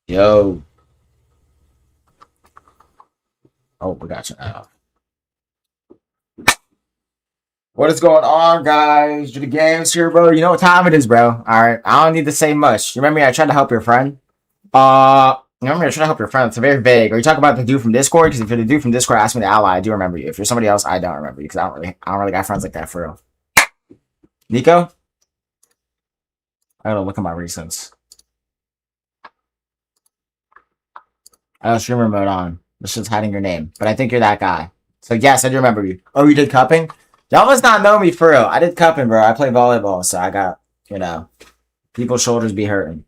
Yo. Oh, we got you now. What is going on, guys? The games here, bro. You know what time it is, bro. Alright. I don't need to say much. You remember me? I tried to help your friend? Remember me? I tried to help your friend. It's very vague. Are you talking about the dude from Discord? Because if you're the dude from Discord, ask me to ally. I do remember you. If you're somebody else, I don't remember you because I don't really got friends like that for real. Nico? I gotta look at my recents. I have streamer mode on. This shit's hiding your name, but I think you're that guy. So yes, I do remember you. Oh, you did cupping? Y'all must not know me for real. I did cupping, bro. I play volleyball, so I got, people's shoulders be hurting.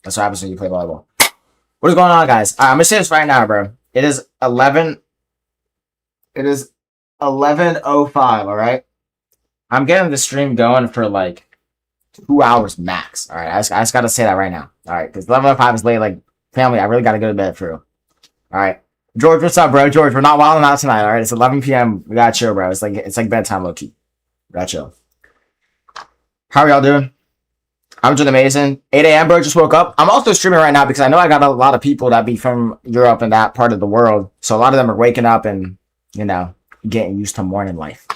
That's what happens when you play volleyball. What is going on, guys? I'm gonna say this right now, bro. It is 11:05. All right. I'm getting the stream going for like 2 hours max. All right. I just gotta say that right now. All right, because 11:05 is late. Like family, I really gotta go to bed for real. All right. George, what's up, bro? George, we're not wilding out tonight, all right? It's 11 p.m. We gotta chill, bro. It's like bedtime, low key. We gotta chill. How are y'all doing? I'm doing amazing. 8 a.m., bro. Just woke up. I'm also streaming right now because I know I got a lot of people that be from Europe and that part of the world. So a lot of them are waking up and, getting used to morning life.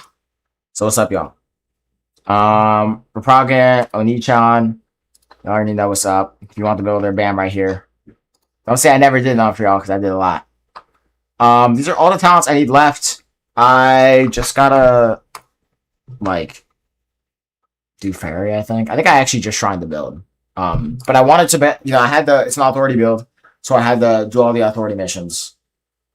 So what's up, y'all? We're Progging, Oni-chan. You already know what's up. If you want to build their bam right here. Don't say I never did none for y'all because I did a lot. These are all the talents I need left. I just gotta, do fairy, I think. I think I actually just shrined the build. But I wanted to bet, it's an authority build, so I had to do all the authority missions.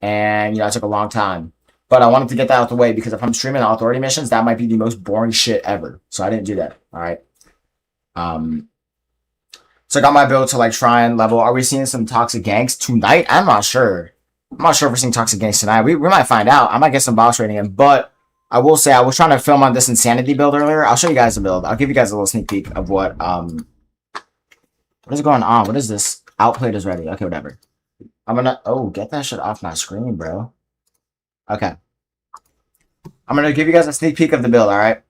And, it took a long time. But I wanted to get that out of the way because if I'm streaming authority missions, that might be the most boring shit ever. So I didn't do that, alright? So I got my build to, try and level. Are we seeing some toxic ganks tonight? I'm not sure. I'm not sure if we're seeing toxic ganks tonight. We might find out. I might get some boss rating in, but I will say I was trying to film on this insanity build earlier. I'll show you guys the build. I'll give you guys a little sneak peek of what is going on? What is this? Outplayed is ready. Okay, whatever. I'm gonna get that shit off my screen, bro. Okay. I'm gonna give you guys a sneak peek of the build, alright?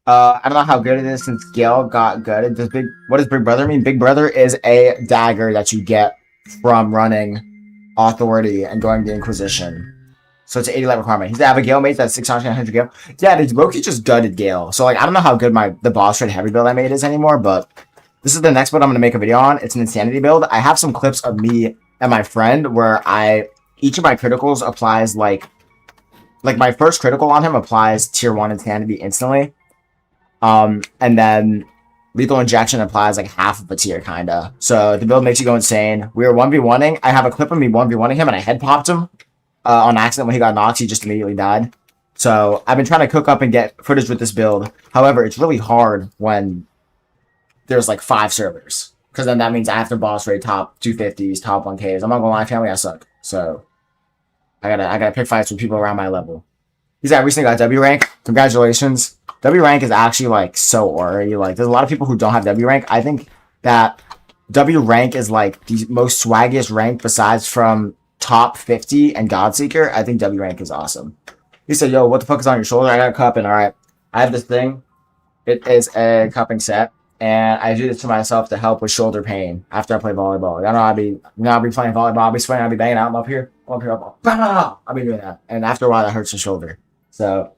I don't know how good it is since Gale got good. What does Big Brother mean? Big Brother is a dagger that you get from running authority and going to Inquisition. So it's an 80 level requirement. He's the Abigail mate, that's 600 Gale. Yeah, dude, Loki just gutted Gale. So, I don't know how good the boss raid heavy build I made is anymore, but this is the next build I'm going to make a video on. It's an insanity build. I have some clips of me and my friend where each of my criticals applies, like my first critical on him applies tier 1 insanity instantly. And then lethal injection applies, half of a tier, kinda. So the build makes you go insane. We were 1v1ing. I have a clip of me 1v1ing him, and I head popped him. On accident when he got knocked, he just immediately died. So I've been trying to cook up and get footage with this build. However, it's really hard when there's 5 servers. Because then that means I have to boss raid top 250s, top 1Ks. I'm not gonna lie, family, I suck. So I gotta pick fights with people around my level. He's recently got W rank. Congratulations. W rank is actually so ornery. There's a lot of people who don't have W rank. I think that W rank is the most swaggiest rank besides from top 50 and Godseeker. I think W rank is awesome. He said, yo, what the fuck is on your shoulder? I got a cupping. Alright. I have this thing. It is a cupping set. And I do this to myself to help with shoulder pain after I play volleyball. I'll be playing volleyball. I'll be sweating. I'll be banging out. I'm up here. I'll be doing that. And after a while, that hurts the shoulder. So,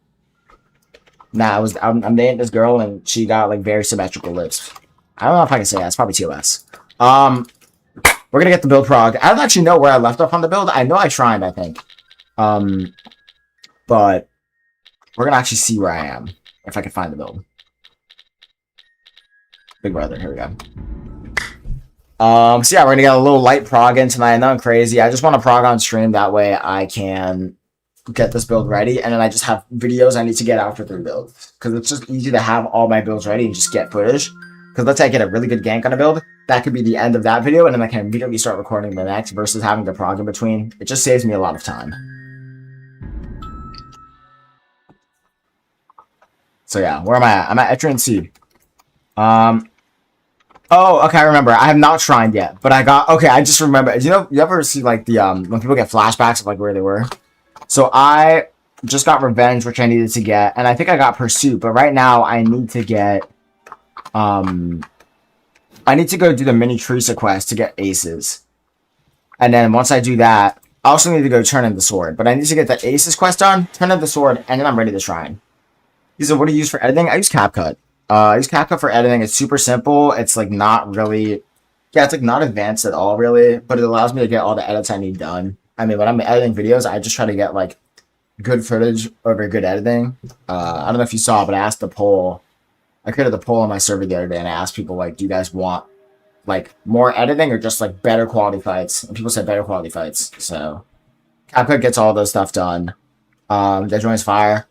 I'm dating this girl and she got very symmetrical lips. I don't know if I can say that. It's probably TOS. We're gonna get the build prog. I don't actually know where I left off on the build. I know I tried, I think. But we're gonna actually see where I am if I can find the build. Big Brother, here we go. So yeah, we're gonna get a little light prog in tonight. Nothing crazy. I just want to prog on stream. That way I can get this build ready, and then I just have videos I need to get out for 3 builds. Because it's just easy to have all my builds ready and just get footage. Because let's say I get a really good gank on a build, that could be the end of that video, and then I can immediately start recording the next versus having to prog in between. It just saves me a lot of time. So yeah, where am I at? I'm at Etrian C. Oh, okay, I remember. I have not shrined yet, but I just remember. You ever see when people get flashbacks of where they were? So I just got revenge, which I needed to get, and I think I got pursuit, but right now I need to get I need to go do the mini Teresa quest to get aces. And then once I do that, I also need to go turn in the sword. But I need to get the aces quest done, turn in the sword, and then I'm ready to shrine. He said, what do you use for editing? I use CapCut. I use CapCut for editing. It's super simple. It's like not really, yeah, it's like not advanced at all really, but it allows me to get all the edits I need done. I mean, when I'm editing videos, I just try to get like good footage over good editing. I don't know if you saw, but I asked the poll. I created the poll on my server the other day, and I asked people like, do you guys want like more editing or just like better quality fights? And people said better quality fights. So CapCut gets all those stuff done. Dead Joints Fire.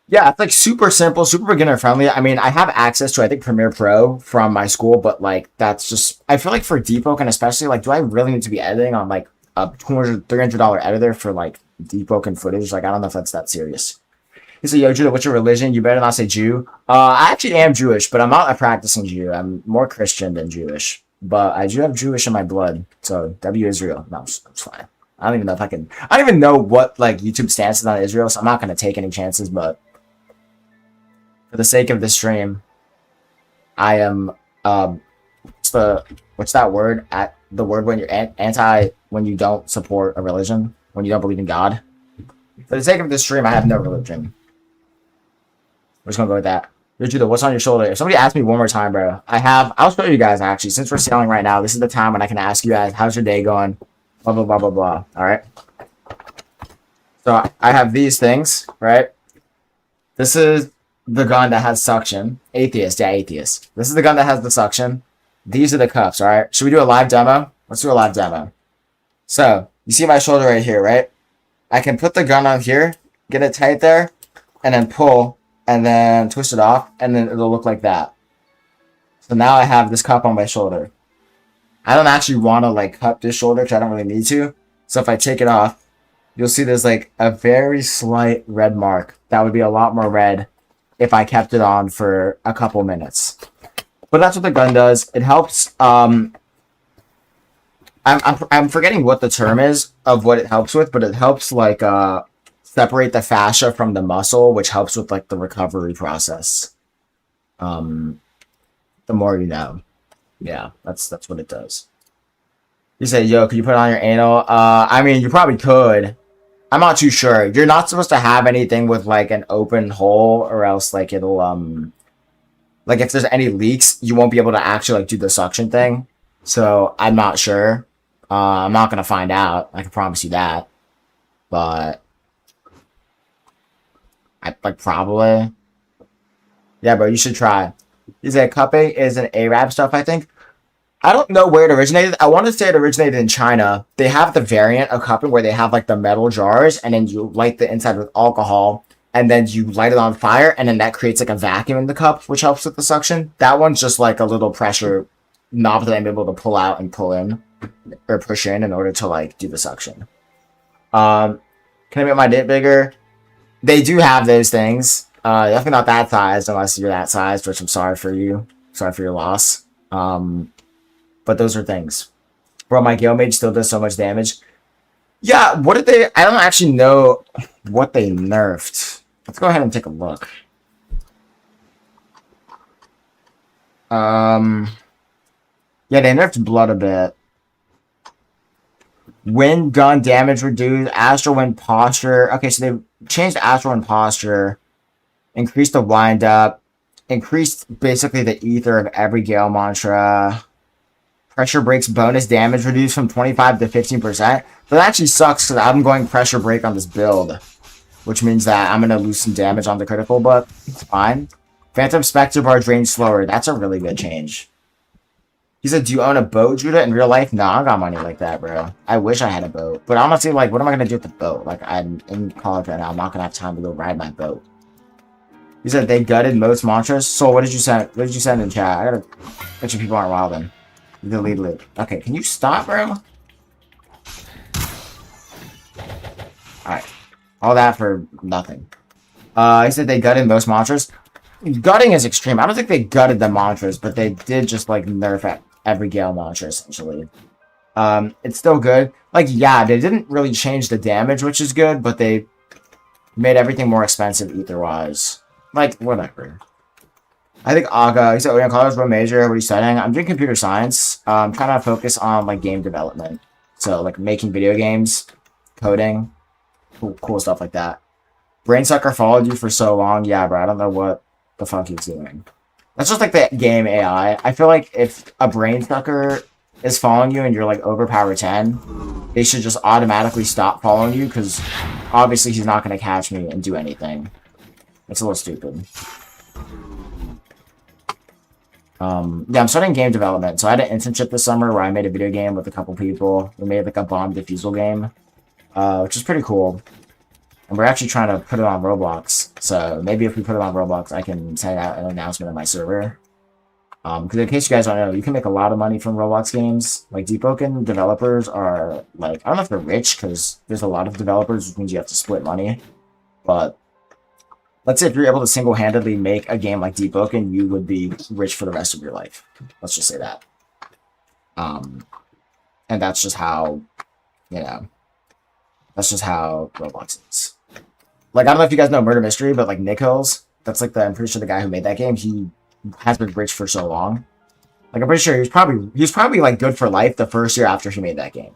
Yeah, it's like super simple, super beginner friendly. I mean, I have access to I think Premiere Pro from my school, but like that's just I feel like for DEEPWOKEN especially, like do I really need to be editing on like a $200-$300 editor for like DEEPWOKEN footage? Like I don't know if that's that serious. He said, yo, Judah, what's your religion? You better not say Jew. I actually am Jewish, but I'm not a practicing Jew. I'm more Christian than Jewish. But I do have Jewish in my blood. So, W Israel. No, it's fine. I don't even know if I can... I don't even know what, like, YouTube stance is on Israel, so I'm not going to take any chances, but... For the sake of this stream, I am... What's that word? The word when you're anti... When you don't support a religion? When you don't believe in God? For the sake of this stream, I have no religion. We're just gonna go with that. Yo, Judah, what's on your shoulder? If somebody asks me one more time, bro, I'll show you guys, actually. Since we're sailing right now, this is the time when I can ask you guys, how's your day going? Blah, blah, blah, blah, blah. Alright? So, I have these things, right? This is the gun that has suction. Atheist, yeah, atheist. This is the gun that has the suction. These are the cuffs, alright? Should we do a live demo? Let's do a live demo. So, you see my shoulder right here, right? I can put the gun on here, get it tight there, and then pull, and then twist it off, and then it'll look like that. So now I have this cup on my shoulder. I don't actually want to like cup this shoulder because I don't really need to. So if I take it off, you'll see there's like a very slight red mark. That would be a lot more red if I kept it on for a couple minutes. But that's what the gun does. It helps. I'm forgetting what the term is of what it helps with, but it helps like separate the fascia from the muscle, which helps with like the recovery process. The more you know. Yeah, that's what it does. You say, yo, could you put it on your anal? I mean, you probably could. I'm not too sure. You're not supposed to have anything with like an open hole, or else like it'll like if there's any leaks, you won't be able to actually like do the suction thing. So I'm not sure. I'm not gonna find out. I can promise you that. But I like probably. Yeah, bro, you should try. He said cupping is an Arab stuff, I think. I don't know where it originated. I want to say it originated in China. They have the variant of cupping where they have like the metal jars, and then you light the inside with alcohol, and then you light it on fire, and then that creates like a vacuum in the cup, which helps with the suction. That one's just like a little pressure knob that I'm able to pull out and pull in, or push in order to like do the suction. Can I make my dick bigger? They do have those things. Definitely not that size unless you're that size, which I'm sorry for you. Sorry for your loss. But those are things. Bro, my Gale Mage still does so much damage. Yeah, what did they... I don't actually know what they nerfed. Let's go ahead and take a look. Yeah, they nerfed blood a bit. Wind gun damage reduced. Astral Wind posture. Okay, so they changed Astral Wind posture. Increased the wind up. Increased basically the ether of every Gale mantra. Pressure breaks bonus damage reduced from 25 to 15%. That actually sucks because I'm going pressure break on this build. Which means that I'm going to lose some damage on the critical, but it's fine. Phantom Spectre bar drains slower. That's a really good change. He said, do you own a boat, Judah, in real life? No, I don't got money like that, bro. I wish I had a boat. But honestly, like, what am I going to do with the boat? Like, I'm in college right now. I'm not going to have time to go ride my boat. He said they gutted most mantras. So what did you send? What did you send in chat? I gotta bet you people aren't wilding. Delete it. Okay, can you stop, bro? Alright. All that for nothing. He said they gutted most mantras. Gutting is extreme. I don't think they gutted the mantras, but they did just like nerf every Gale mantra essentially. It's still good. Like, yeah, they didn't really change the damage, which is good, but they made everything more expensive ether-wise. Like, whatever. I think Aga, he said, oh, yeah, college, what major? What are you studying? I'm doing computer science. I'm trying to focus on like game development. So like making video games, coding, cool stuff like that. Brainsucker followed you for so long. Yeah, bro, I don't know what the fuck he's doing. That's just like the game AI. I feel like if a brainsucker is following you and you're like overpower 10, they should just automatically stop following you because obviously he's not going to catch me and do anything. It's a little stupid. Yeah, I'm starting game development. So I had an internship this summer where I made a video game with a couple people. We made like a bomb defusal game, which is pretty cool. And we're actually trying to put it on Roblox. So maybe if we put it on Roblox, I can send out an announcement on my server. Because in case you guys don't know, you can make a lot of money from Roblox games. Like DEEPWOKEN developers are like, I don't know if they're rich because there's a lot of developers, which means you have to split money. But let's say if you're able to single-handedly make a game like DEEPWOKEN, you would be rich for the rest of your life. Let's just say that. And that's just how, you know, that's just how Roblox is. Like, I don't know if you guys know Murder Mystery, but like Nick Hills, that's like I'm pretty sure the guy who made that game, he has been rich for so long. Like, I'm pretty sure he was probably like good for life the first year after he made that game.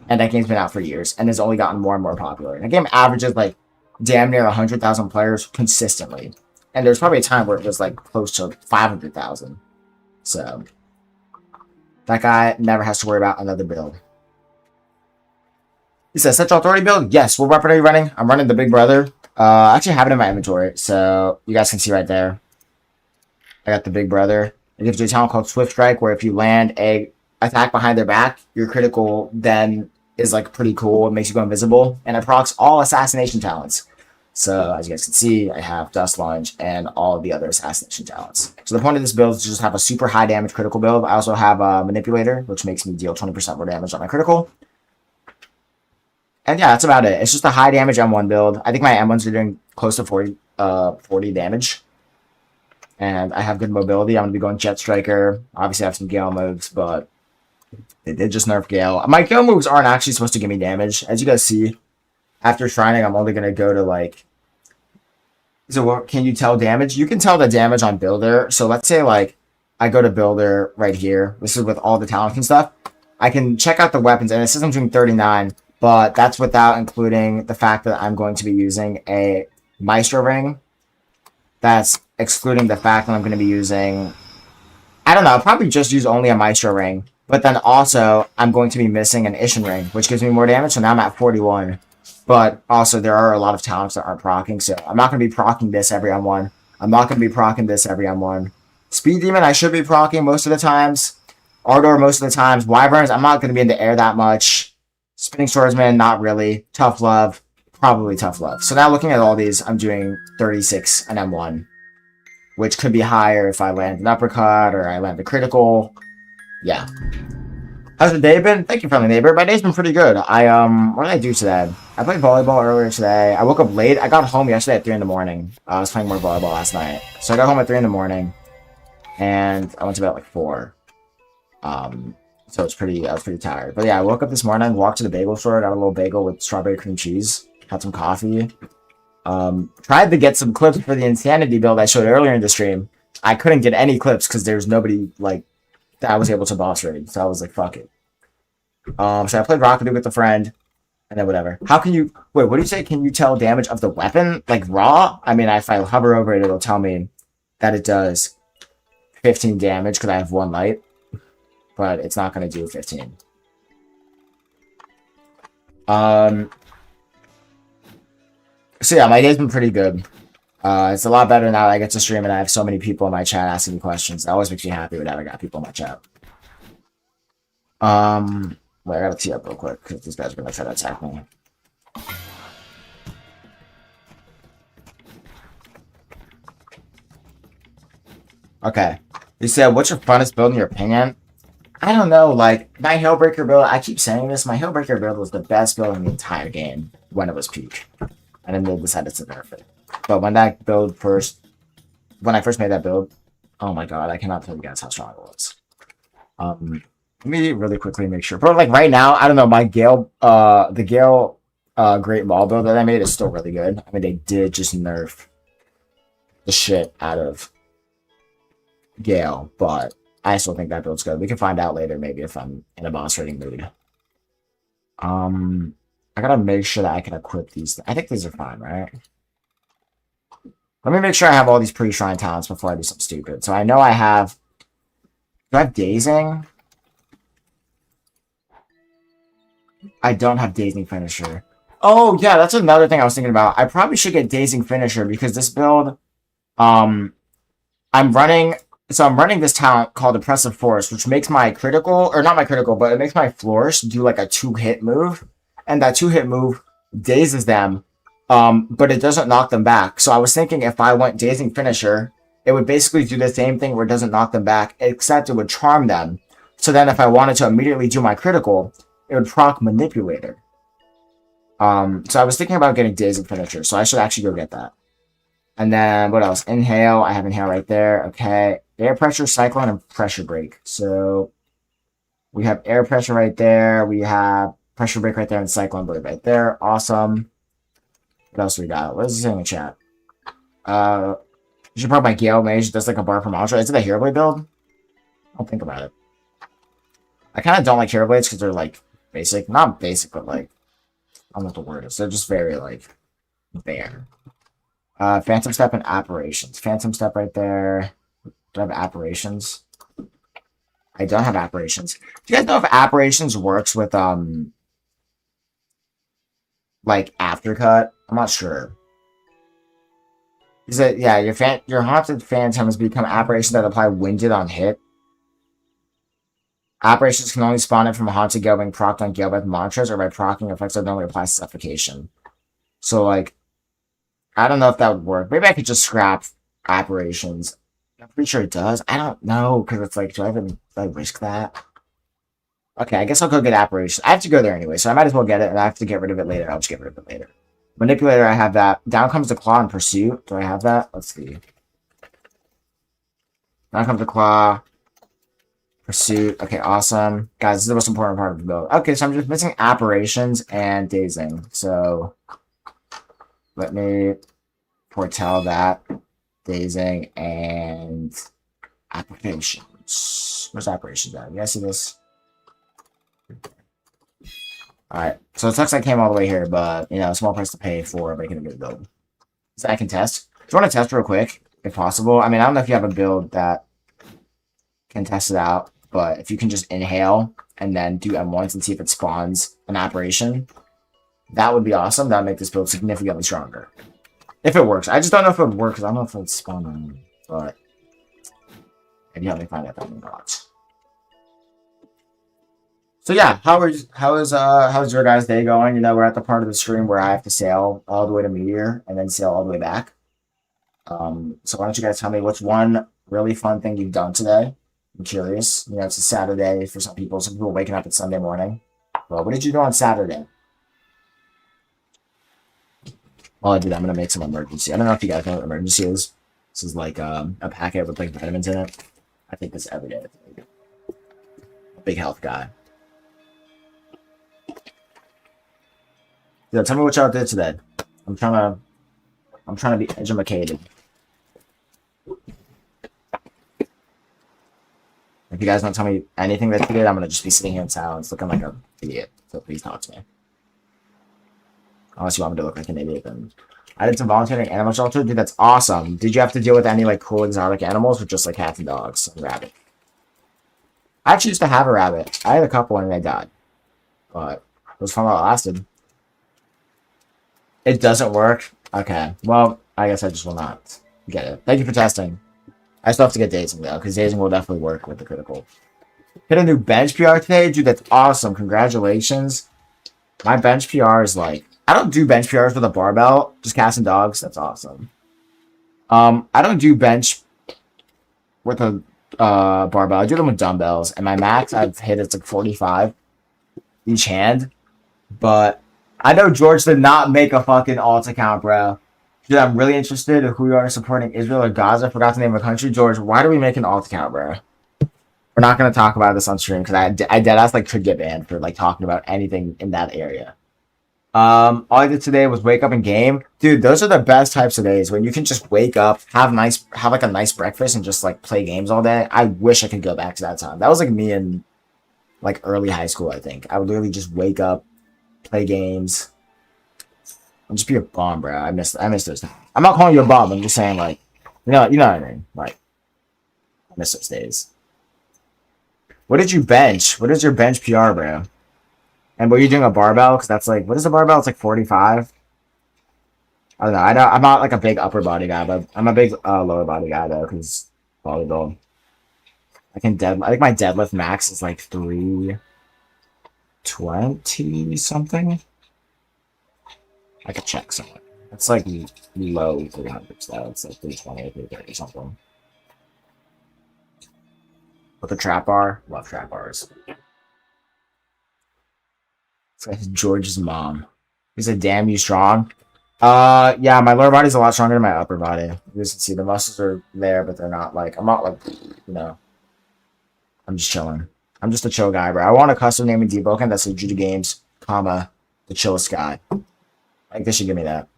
And that game's been out for years and has only gotten more and more popular. The game averages like damn near 100,000 players consistently. And there's probably a time where it was like close to 500,000. So that guy never has to worry about another build. He says, Central Authority build? Yes. What weapon are you running? I'm running the Big Brother. I actually have it in my inventory, so you guys can see right there. I got the Big Brother. It gives you a talent called Swift Strike, where if you land a attack behind their back, your critical then is like pretty cool. It makes you go invisible, and it procs all assassination talents. So as you guys can see, I have Dust Lunge and all of the other assassination talents. So the point of this build is to just have a super high damage critical build. I also have a Manipulator, which makes me deal 20% more damage on my critical. And yeah, that's about it. It's just a high damage M1 build. I think my M1s are doing close to 40 damage. And I have good mobility. I'm going to be going Jet Striker. Obviously, I have some Gale moves, but they did just nerf Gale. My Gale moves aren't actually supposed to give me damage. As you guys see, after Shrining, I'm only going to go to like... So what can you tell damage? You can tell the damage on Builder. So let's say like I go to Builder right here. This is with all the talents and stuff. I can check out the weapons, and it says I'm doing 39. But that's without including the fact that I'm going to be using a Maestro Ring. That's excluding the fact that I'm going to be using... I don't know, I'll probably just use only a Maestro Ring. But then also, I'm going to be missing an Ishin Ring, which gives me more damage, so now I'm at 41. But also, there are a lot of talents that aren't proccing, so I'm not going to be proccing this every M1. I'm not going to be proccing this every M1. Speed Demon, I should be proccing most of the times. Ardor, most of the times. Wyverns, I'm not going to be in the air that much. Spinning Swordsman, not really. Tough Love, probably Tough Love. So now looking at all these, I'm doing 36 and M1, which could be higher if I land an uppercut or I land a critical. Yeah. How's the day been? Thank you, friendly neighbor. My day's been pretty good. What did I do today? I played volleyball earlier today. I woke up late. I got home yesterday at 3 in the morning. I was playing more volleyball last night. So I got home at 3 in the morning, and I went to bed at like 4. So I was pretty tired. But yeah, I woke up this morning, walked to the bagel store, got a little bagel with strawberry cream cheese, had some coffee. Tried to get some clips for the Insanity build I showed earlier in the stream. I couldn't get any clips because there's nobody like that I was able to boss raid. So I was like, fuck it. So I played Rocket League with a friend, and then whatever. How can you wait? What do you say? Can you tell damage of the weapon like raw? I mean, if I hover over it, it'll tell me that it does 15 damage because I have 1 light. But it's not going to do 15. So yeah, my day's been pretty good. It's a lot better now that I get to stream and I have so many people in my chat asking me questions. That always makes me happy whenever I got people in my chat. Wait, I gotta tee up real quick because these guys are gonna try to attack me. Okay. You said, what's your funnest build in your opinion? I don't know, like, my Hellbreaker build, I keep saying this, my Hellbreaker build was the best build in the entire game when it was peak. And then they decided to nerf it. But when that build when I first made that build, oh my god, I cannot tell you guys how strong it was. Let me really quickly make sure. But like right now, I don't know, my Gale, the Gale Great Maul build that I made is still really good. I mean, they did just nerf the shit out of Gale, but I still think that build's good. We can find out later, maybe, if I'm in a boss rating mood. I gotta make sure that I can equip these. I think these are fine, right? Let me make sure I have all these pre-shrine talents before I do something stupid. So I know I have... Do I have Dazing? I don't have Dazing Finisher. Oh, yeah, that's another thing I was thinking about. I probably should get Dazing Finisher because this build... I'm running this talent called Oppressive Force, which makes my critical... Or not my critical, but it makes my flourish do like a 2-hit move. And that 2-hit move dazes them, but it doesn't knock them back. So I was thinking if I went Dazing Finisher, it would basically do the same thing where it doesn't knock them back, except it would charm them. So then if I wanted to immediately do my critical, it would proc Manipulator. So I was thinking about getting Dazing Finisher, so I should actually go get that. And then, what else? Inhale. I have Inhale right there. Okay. Air Pressure, Cyclone, and Pressure Break. So we have Air Pressure right there. We have Pressure Break right there and Cyclone Blade right there. Awesome. What else we got? What is this in the chat? You should probably buy Gale Mage. Does like a bar from Ultra. Is it a Hero Blade build? Don't think about it. I kind of don't like Hero Blades because they're like basic. Not basic, but like, I don't know what the word is. They're just very like bare. Phantom Step and Apparitions. Phantom Step right there. Do I have Apparitions? I don't have Apparitions. Do you guys know if Apparitions works with like Aftercut? I'm not sure. Is it, yeah, your haunted phantoms become apparitions that apply winded on hit. Apparitions can only spawn in from a haunted gale being procced on gale by mantras or by proccing effects that normally apply suffocation. So like, I don't know if that would work. Maybe I could just scrap apparitions. I'm pretty sure it does. I don't know, because it's like, do I risk that? Okay, I guess I'll go get apparitions. I have to go there anyway, so I might as well get it, and I have to get rid of it later. I'll just get rid of it later. Manipulator, I have that. Down comes the Claw and Pursuit. Do I have that? Let's see. Down comes the Claw. Pursuit. Okay, awesome. Guys, this is the most important part of the build. Okay, so I'm just missing apparitions and dazing. So, let me foretell that. Dazing and applications. Where's apparitions at? You guys see this? Alright, so it sucks I came all the way here, but, you know, small price to pay for making a good build. So I can test. Do you want to test real quick, if possible? I mean, I don't know if you have a build that can test it out, but if you can just inhale and then do M1s and see if it spawns an apparition, that would be awesome. That would make this build significantly stronger. If it works. I just don't know if it would work, because I don't know if it would spawn on me, but if you help me find out, that would be awesome. So yeah, how's your guys' day going? You know, we're at the part of the stream where I have to sail all the way to Meteor and then sail all the way back. So why don't you guys tell me what's one really fun thing you've done today? I'm curious. You know, it's a Saturday for some people. Some people waking up at Sunday morning. Well, what did you do on Saturday? While I do that, I'm gonna make some emergency. I don't know if you guys know what emergency is. This is like a packet with like vitamins in it. I take this every day. A big health guy. Yeah, tell me what y'all did today. I'm trying to be educated. If you guys don't tell me anything that you did, I'm gonna just be sitting here in silence, looking like an idiot. So please talk to me. Unless you want me to look like an idiot, then I did some volunteering animal shelter. Dude, that's awesome. Did you have to deal with any like cool exotic animals, or just like cats and dogs and rabbit? I actually used to have a rabbit. I had a couple and they died, but it was fun while it lasted. It doesn't work? Okay. Well, I guess I just will not get it. Thank you for testing. I still have to get Dazing, though, because Dazing will definitely work with the critical. Hit a new bench PR today? Dude, that's awesome. Congratulations. My bench PR is like... I don't do bench PRs with a barbell. Just cats and dogs. That's awesome. I don't do bench with a barbell. I do them with dumbbells. And my max I've hit it's like 45 each hand. But... I know George did not make a fucking alt account, bro. Dude, I'm really interested in who you are supporting, Israel or Gaza. I forgot the name of the country. George, why do we make an alt account, bro? We're not going to talk about this on stream, because I deadass like could get banned for like talking about anything in that area. All I did today was wake up and game. Dude, those are the best types of days when you can just wake up, have like a nice breakfast and just like play games all day. I wish I could go back to that time. That was like me in like early high school, I think. I would literally just wake up, play games, and just be a bum, bro. I miss those times. I'm not calling you a bum. I'm just saying, like, you know what I mean. Like, I miss those days. What did you bench? What is your bench PR, bro? And were you doing a barbell? Because that's like, what is a barbell? It's like 45. I don't know. I'm not like a big upper body guy, but I'm a big lower body guy though, because volleyball. I think my deadlift max is like 320 something. I could check somewhere. It's like low 300s though. It's like 320 or 330 something. With the trap bar, love trap bars. It's like George's mom. He said, "Damn, you strong." Yeah, my lower body's a lot stronger than my upper body. You guys can see the muscles are there, but they're not like, I'm not like, I'm just chilling. I'm just a chill guy, bro. I want a custom name in DEEPWOKEN that's like Judah Games, comma, the chillest guy. Like, they should give me that.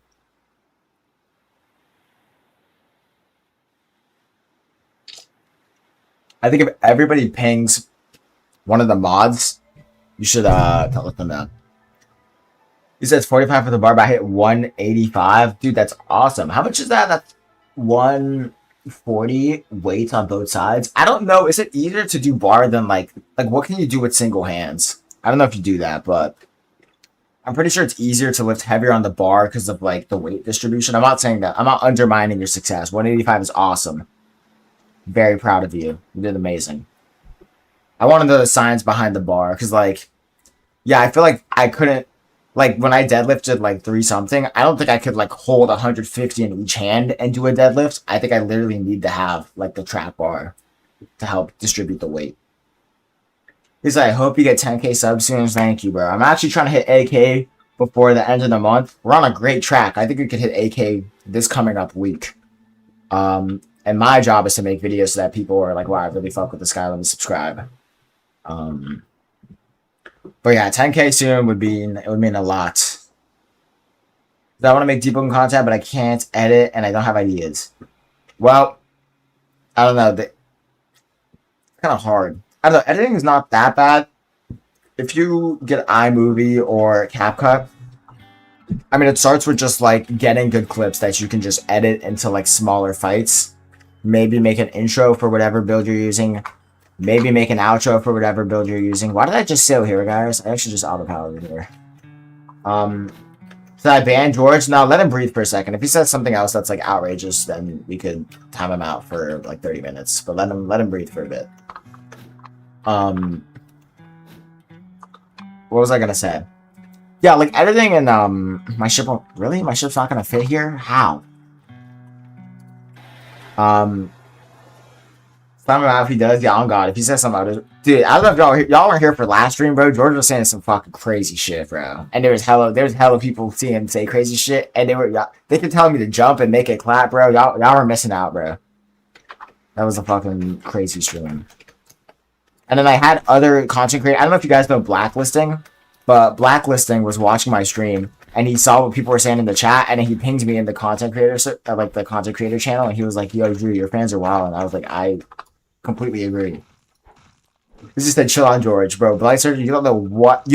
I think if everybody pings one of the mods, you should let them know. He says 45 for the bar, but I hit 185. Dude, that's awesome. How much is that? That's 140 weights on both sides. I don't know. Is it easier to do bar than like what can you do with single hands? I don't know if you do that, but I'm pretty sure it's easier to lift heavier on the bar because of like the weight distribution. I'm not saying that. I'm not undermining your success. 185 is awesome. Very proud of you. You did amazing. I want to know the science behind the bar because, like, yeah, I feel like I couldn't, like, when I deadlifted like 3 something, I don't think I could like hold 150 in each hand and do a deadlift. I think I literally need to have like the trap bar to help distribute the weight. He's like, I hope you get 10K subs soon. Thank you, bro. I'm actually trying to hit 8K before the end of the month. We're on a great track. I think we could hit 8K this coming up week. And my job is to make videos so that people are like, wow, I really fuck with this guy. Let me subscribe. But yeah, 10K soon would mean a lot. I want to make DEEPWOKEN content, but I can't edit and I don't have ideas. Well, I don't know. It's kind of hard. I don't know. Editing is not that bad. If you get iMovie or CapCut, I mean, it starts with just like getting good clips that you can just edit into like smaller fights. Maybe make an intro for whatever build you're using. Maybe make an outro for whatever build you're using. Why did I just sit here, guys? I actually just autopowered here. Should I ban George? No, let him breathe for a second. If he says something else that's like outrageous, then we could time him out for like 30 minutes. But let him breathe for a bit. What was I gonna say? Yeah, like editing and my ship won't really? My ship's not gonna fit here? How? Something about if he does, yeah, on God. If he says something about it, dude, I don't know if y'all weren't here for last stream, bro. George was saying some fucking crazy shit, bro. And there was hella people seeing him say crazy shit, and they kept telling me to jump and make it clap, bro. Y'all were missing out, bro. That was a fucking crazy stream. And then I had other content creators. I don't know if you guys know Blacklisting, but Blacklisting was watching my stream, and he saw what people were saying in the chat, and then he pinged me in the content creator, like the content creator channel, and he was like, "Yo, Drew, your fans are wild," and I was like, "I completely agree." This is the chill on George, bro. Blighter, you don't know what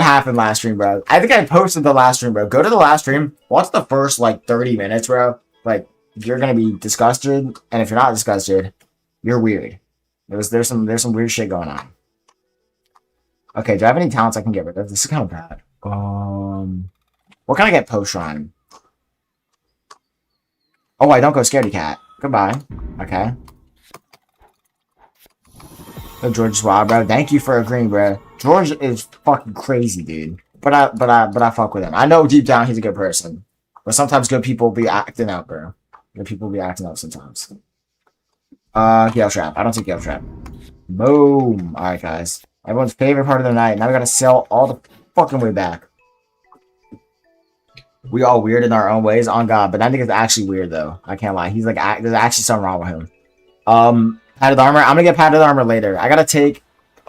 happened last stream, bro. I think I posted the last stream, bro. Go to the last stream, watch the first like 30 minutes, bro. Like, you're gonna be disgusted, and if you're not disgusted, you're weird. There's some weird shit going on. Okay, do I have any talents I can get rid of? This is kind of bad. What can I get post run? Oh, I don't go scaredy cat. Goodbye. Okay. Oh, George is wild, bro. Thank you for agreeing, bro. George is fucking crazy, dude. But I fuck with him. I know deep down he's a good person. But sometimes good people be acting out, bro. Good people be acting out sometimes. Gale Trap. I don't take Gale Trap. Boom. Alright, guys. Everyone's favorite part of the night. Now we gotta sell all the fucking way back. We all weird in our own ways, on God. But I think it's actually weird, though. I can't lie. He's like, there's actually something wrong with him. Padded armor. I'm gonna get padded armor later. I gotta take...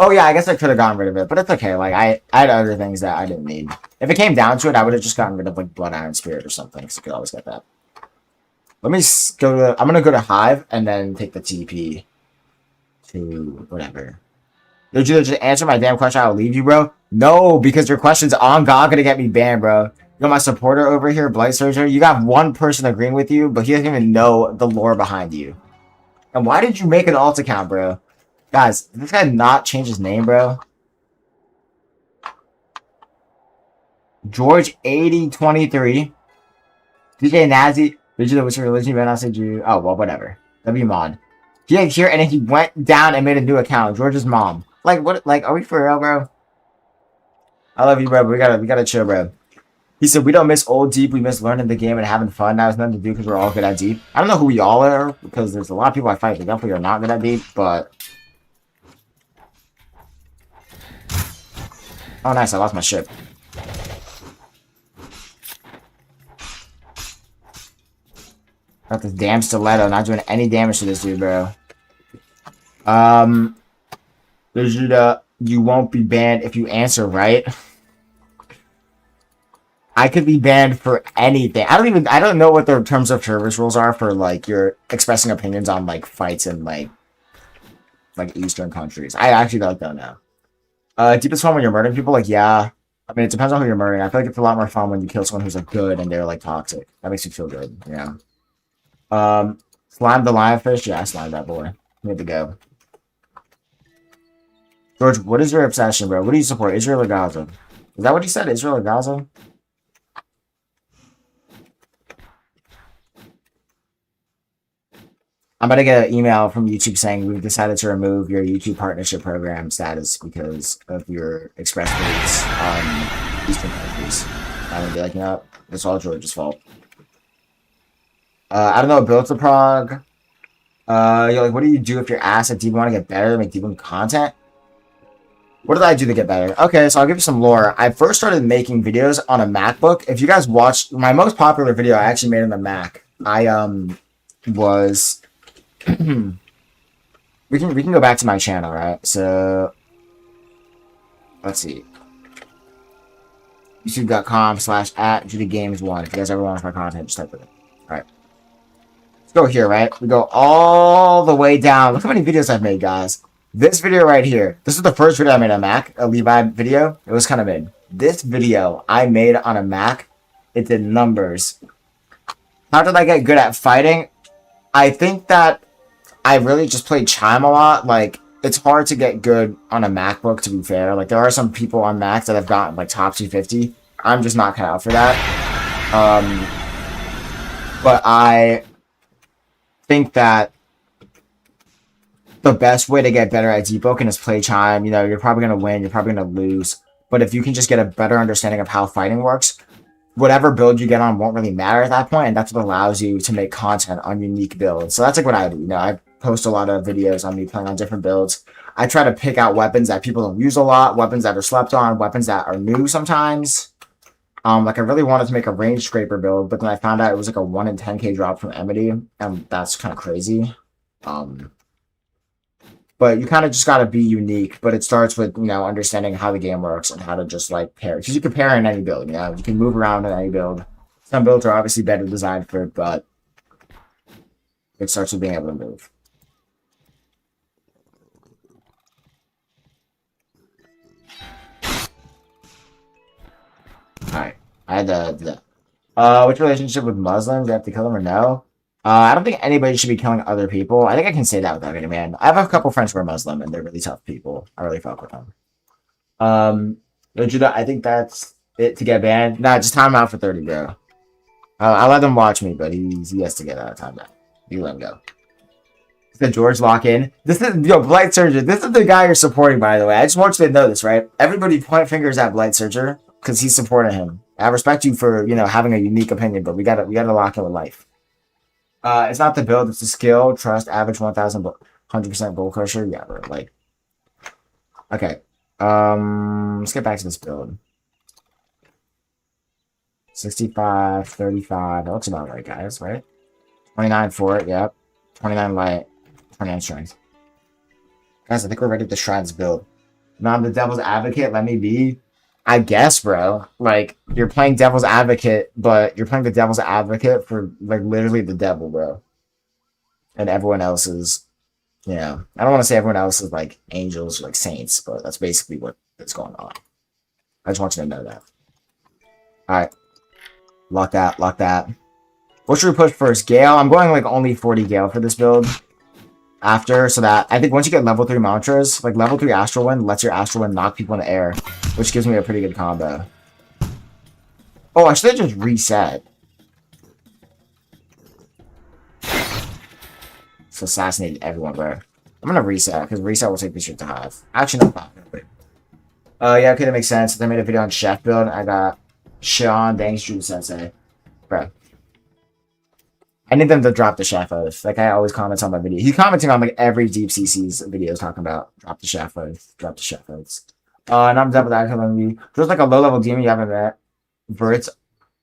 Oh yeah, I guess I could have gotten rid of it, but it's okay. Like I had other things that I didn't need. If it came down to it, I would have just gotten rid of like Blood Iron Spirit or something. So you could always get that. Let me go to. I'm gonna go to Hive and then take the TP to whatever. Did you just answer my damn question? I'll leave you, bro. No, because your question's on God gonna get me banned, bro. You know my supporter over here, Blight Surgeon. You got one person agreeing with you, but he doesn't even know the lore behind you. And why did you make an alt account, bro? Guys, did this guy not change his name, bro? George 8023. DJ Nazi. Did you know which religion you say Jew? Oh, well, whatever. W mod. He ain't here, and then he went down and made a new account. George's mom. Like, what? Like, are we for real, bro? I love you, bro, but we gotta chill, bro. He said, we don't miss old Deep. We miss learning the game and having fun. Now it's nothing to do because we're all good at Deep. I don't know who we all are, because there's a lot of people I fight that definitely are not good at Deep, but... Oh, nice. I lost my ship. Got this damn stiletto. Not doing any damage to this dude, bro. Vegeta, you won't be banned if you answer right. I could be banned for anything. I don't know what the terms of service rules are for, like, you're expressing opinions on, like, fights in, like Eastern countries. I actually don't know. Deepest fun when you're murdering people? Like, yeah. I mean, it depends on who you're murdering. I feel like it's a lot more fun when you kill someone who's, like, good and they're, like, toxic. That makes you feel good, yeah. Slime the lionfish? Yeah, I slimed that boy. Need to go. George, what is your obsession, bro? What do you support? Israel or Gaza? Is that what he said? Israel or Gaza? I'm about to get an email from YouTube saying we've decided to remove your YouTube partnership program status because of your express beliefs on Eastern countries. I'm gonna be like, you know, it's all George's fault. I don't know, build to prog. You're like, what do you do if you're asked if you want to get better, make deep content? What did I do to get better? Okay, so I'll give you some lore. I first started making videos on a MacBook. If you guys watched my most popular video, I actually made on the Mac. I was we can go back to my channel, right? So let's see. YouTube.com/@JudyGames1. If you guys ever want my content, just type it in. Alright. Let's go here, right? We go all the way down. Look how many videos I've made, guys. This video right here. This is the first video I made on Mac, a Levi video. It was kind of mid. This video I made on a Mac, it did numbers. How did I get good at fighting? I think that I really just played Chime a lot. Like, it's hard to get good on a MacBook, to be fair. Like, there are some people on Macs that have gotten, like, top 250. I'm just not cut out for that. But I think that the best way to get better at DEEPWOKEN is play Chime. You know, you're probably going to win. You're probably going to lose. But if you can just get a better understanding of how fighting works, whatever build you get on won't really matter at that point, and that's what allows you to make content on unique builds. So that's like what I do. You know, I post a lot of videos on me playing on different builds. I try to pick out weapons that people don't use a lot, weapons that are slept on, weapons that are new sometimes. Like, I really wanted to make a range scraper build, but then I found out it was like a 1 in 10k drop from Amity, and that's kind of crazy. But you kind of just got to be unique. But it starts with, you know, understanding how the game works and how to just, like, pair. Because you can pair in any build, you know? You can move around in any build. Some builds are obviously better designed for it, but it starts with being able to move. Alright. I had which relationship with Muslims? Do I have to kill them or no? I don't think anybody should be killing other people. I think I can say that without getting banned. I have a couple friends who are Muslim, and they're really tough people. I really fuck with them. I think that's it to get banned. Nah, just time him out for 30, bro. I let him watch me, but he has to get out of time now. You let him go. The George lock-in. This is, Blight Surger. This is the guy you're supporting, by the way. I just want you to know this, right? Everybody point fingers at Blight Surger because he's supporting him. I respect you for, you know, having a unique opinion, but we gotta lock in with life. It's not the build, it's the skill, trust, average 1,000, 100% bull crusher. Yeah, bro, like. Okay. Let's get back to this build. 65, 35. That looks about right, guys, right? 29 for it, yep. 29 light, 29 strength. Guys, I think we're ready to try this build. Now I'm the devil's advocate. Let me be. I guess, bro. Like you're playing devil's advocate, but you're playing the devil's advocate for like literally the devil, bro. And everyone else is, I don't want to say everyone else is like angels or like saints, but that's basically what is going on. I just want you to know that. All right, lock that, lock that. What should we push first? Gale. I'm going like only 40 Gale for this build. After, so that I think once you get level 3 mantras, like level 3 Astral Wind lets your Astral Wind knock people in the air, which gives me a pretty good combo. Oh, I should have just reset. It's assassinated everyone, bro. I'm gonna reset, because reset will take me straight to hive. Actually, no, not really. Yeah, okay, that makes sense. I made a video on Chef build. I got Sean, thanks, Drew Sensei. Bro. I need them to drop the chef oath. Like I always comment on my video. He's commenting on like every Deep CC's videos talking about drop the chef oath, drop the chef oaths. And I'm done with that. There's like a low level demon you haven't met. Verts,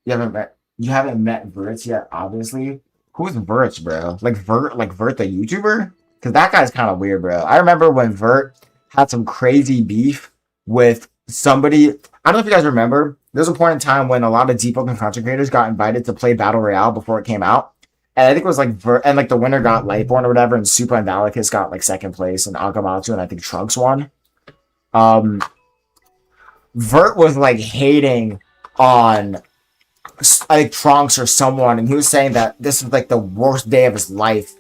you haven't met Verts yet. Obviously, who's Verts, bro? Like Vert the YouTuber? Because that guy's kind of weird, bro. I remember when Vert had some crazy beef with somebody. I don't know if you guys remember. There was a point in time when a lot of DEEPWOKEN content creators got invited to play Battle Royale before it came out. And I think it was like and like the winner got Lightborn or whatever, and Supa and Valakis got like second place, and Agamotto and I think Trunks won. Vert was like hating on like Trunks or someone, and he was saying that this was like the worst day of his life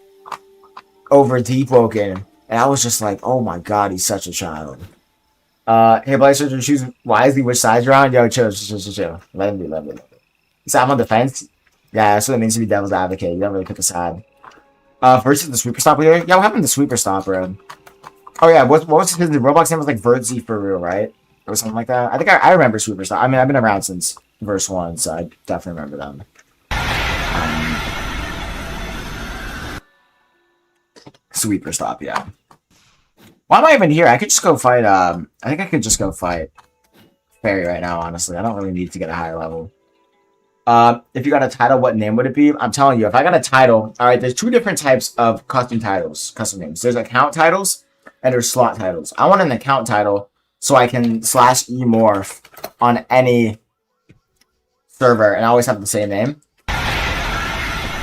over DEEPWOKEN, and I was just like, oh my god, he's such a child. Hey, Blazer, choose wisely which side you're on. Yo, chill. Let him be. So I'm on the fence. Yeah, that's what it means to be devil's advocate. You don't really pick a side. Versus the sweeper stop here. Yeah, what happened to sweeper stop, bro? Oh yeah, what was his Roblox name? Was like Vertzy for real, right? Or something like that. I think I remember sweeper stop. I mean, I've been around since verse 1, so I definitely remember them. Sweeper stop, yeah. Why am I even here? I could just go fight. I think I could just go fight Fairy right now. Honestly, I don't really need to get a higher level. If you got a title, what name would it be? I'm telling you, if I got a title, all right, there's two different types of custom titles, custom names. There's account titles and there's slot titles. I want an account title so I can /e morph on any server and I always have the same name.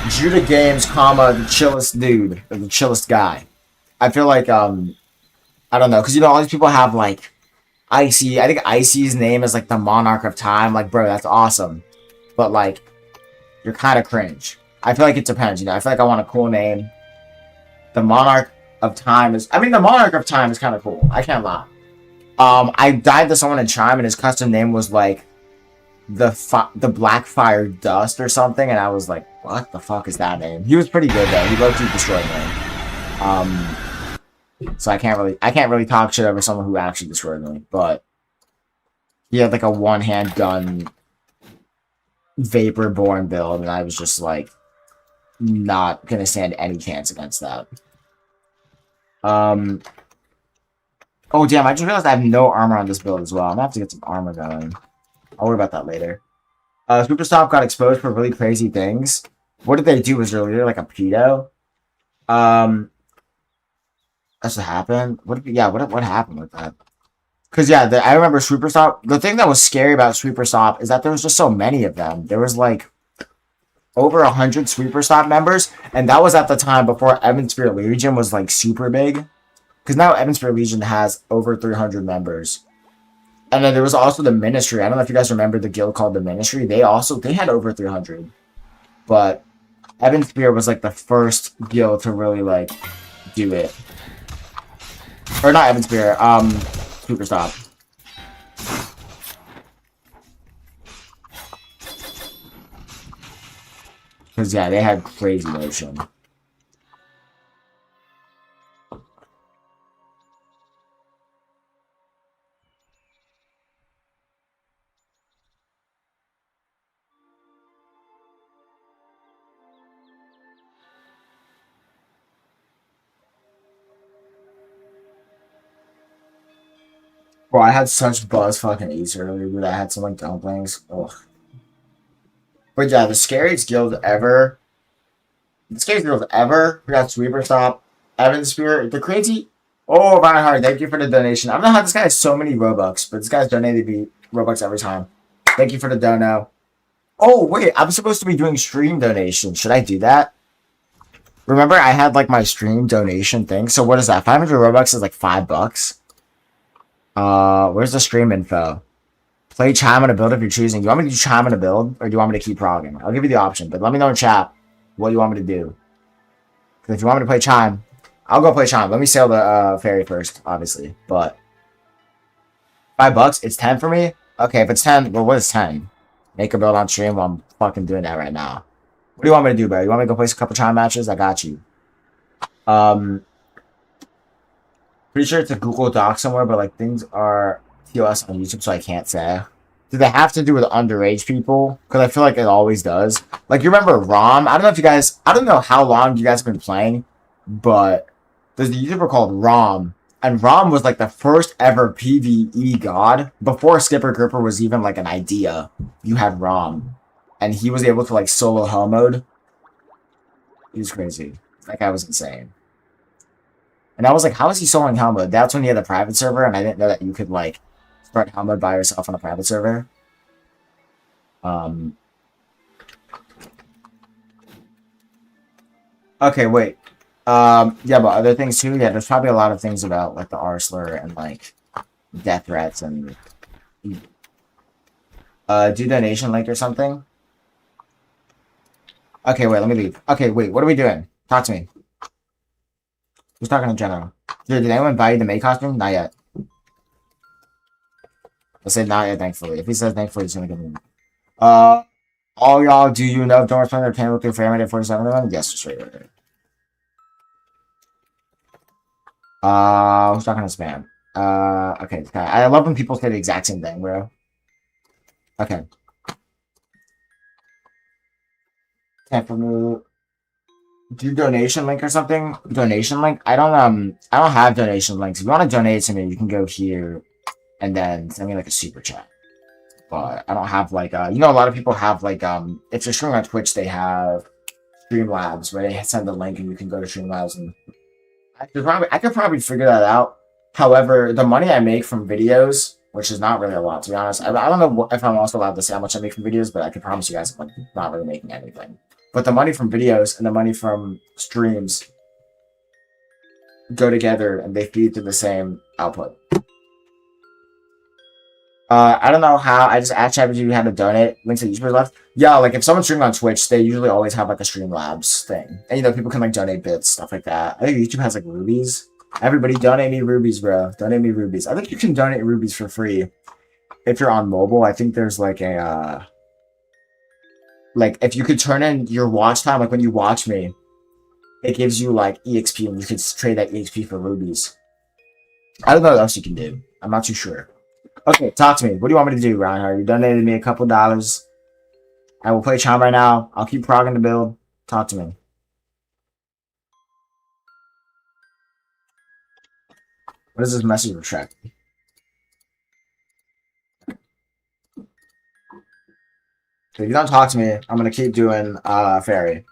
Judah Games, comma, the chillest dude, or the chillest guy. I feel like, I don't know, because, all these people have, like, Icy. I think Icy's name is, like, the Monarch of Time. Like, bro, that's awesome. But, like, you're kind of cringe. I feel like it depends, I feel like I want a cool name. The Monarch of Time is... I mean, the Monarch of Time is kind of cool. I can't lie. I died to someone in Chime, and his custom name was, like, the Blackfire Dust or something, and I was like, what the fuck is that name? He was pretty good, though. He low-key destroyed me. So I can't really talk shit over someone who actually destroyed me, but he had, like, a one-hand gun Vaporborn build, and I was just like not gonna stand any chance against that. Oh damn, I just realized I have no armor on this build as well. I'm gonna have to get some armor going. I'll worry about that later. Superstop got exposed for really crazy things. What did they do? Was there like a pedo? That's what happened. What happened with that? Because, yeah, I remember Sweeper Stop. The thing that was scary about Sweeper Stop is that there was just so many of them. There was, like, over 100 Sweeper Stop members. And that was at the time before Evansphere Legion was, like, super big. Because now Evansphere Legion has over 300 members. And then there was also the Ministry. I don't know if you guys remember the guild called the Ministry. They had over 300. But Evansphere was, like, the first guild to really, like, do it. Or not Evansphere, Super stop. Because, yeah, they had crazy motion. Bro, I had such buzz fucking eats earlier, dude. I had some, like, dumplings. Ugh. But, yeah, the scariest guild ever. The scariest guild ever. We got Sweeper Stop, Evansphere. The crazy... Oh, Reinhardt, thank you for the donation. I don't know how this guy has so many Robux, but this guy's donated me Robux every time. Thank you for the dono. Oh, wait, I'm supposed to be doing stream donations. Should I do that? Remember, I had like my stream donation thing. So what is that? 500 Robux is like $5. Where's the stream info? Play chime on a build if you're choosing. You want me to do chime on a build, or do you want me to keep progging? I'll give you the option, but let me know in chat what you want me to do. Because if you want me to play chime, I'll go play chime. Let me sail the ferry first, obviously. But $5, it's 10 for me. Okay, if it's 10, well, what is 10? Make a build on stream. Well, I'm fucking doing that right now. What do you want me to do, bro? You want me to go place a couple chime matches? I got you. Pretty sure it's a Google Doc somewhere, but like things are TOS on YouTube, so I can't say. Do they have to do with underage people? Because I feel like it always does. Like, you remember Rom? I don't know if you guys... I don't know how long you guys have been playing, but there's a YouTuber called Rom. And Rom was like the first ever PvE god. Before Skipper Gripper was even like an idea, you had Rom. And he was able to like solo hell mode. He was crazy. That guy was insane. And I was like, how is he soloing hell mode? That's when he had a private server, and I didn't know that you could like start hell mode by yourself on a private server. Okay, wait. Yeah, but other things too. Yeah, there's probably a lot of things about like the R slur and like death threats and do donation link or something. Okay, wait, let me leave. Okay, wait, what are we doing? Talk to me. Who's talking in general? Dude, did anyone buy you the May costume? Not yet. I said not yet, thankfully. If he says thankfully, he's gonna give me. All y'all, do you know Dorm's playing their pan with their family at 47? Yes, straight right. Who's talking to spam? Okay, I love when people say the exact same thing, bro. Okay. Time for me. Do donation link or something? Donation link? I don't have donation links. If you want to donate to me, you can go here and then send me like a super chat. But I don't have like you know, a lot of people have like if you're streaming on Twitch, they have Streamlabs where they send the link and you can go to Streamlabs, and I could probably figure that out. However, the money I make from videos, which is not really a lot to be honest. I don't know if I'm also allowed to say how much I make from videos, but I can promise you guys I'm like, not really making anything. But the money from videos and the money from streams go together and they feed to the same output. I don't know how. I just asked ChatGPT how to donate. Links to YouTubers left. Yeah, like if someone's streaming on Twitch, they usually always have like a Streamlabs thing. And you know, people can like donate bits, stuff like that. I think YouTube has like rubies. Everybody donate me rubies, bro. Donate me rubies. I think you can donate rubies for free if you're on mobile. I think there's like a like if you could turn in your watch time, like when you watch me, it gives you like EXP and you could trade that EXP for rubies. I don't know what else you can do. I'm not too sure. Okay, talk to me. What do you want me to do, Reinhardt? You donated me a couple dollars. I will play Chime right now. I'll keep progging the build. Talk to me. What is this message retract? If you don't talk to me, I'm gonna keep doing fairy.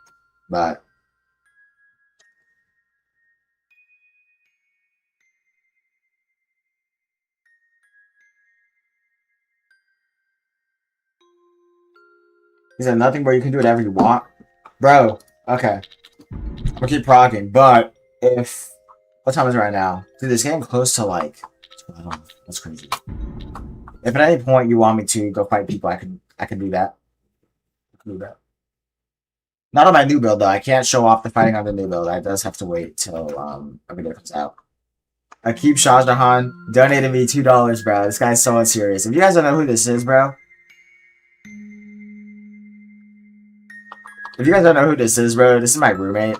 But is there nothing where you can do whatever you want? Bro, okay. I'm gonna keep progging, but if what time is it right now? Dude, it's getting close to like 12. That's crazy. If at any point you want me to go fight people, I can do that. I can do that. Not on my new build though. I can't show off the fighting on the new build. I just have to wait till a video comes out. Akib Shahjahan donated me $2, bro. This guy's so unserious. If you guys don't know who this is, bro. If you guys don't know who this is, bro, this is my roommate.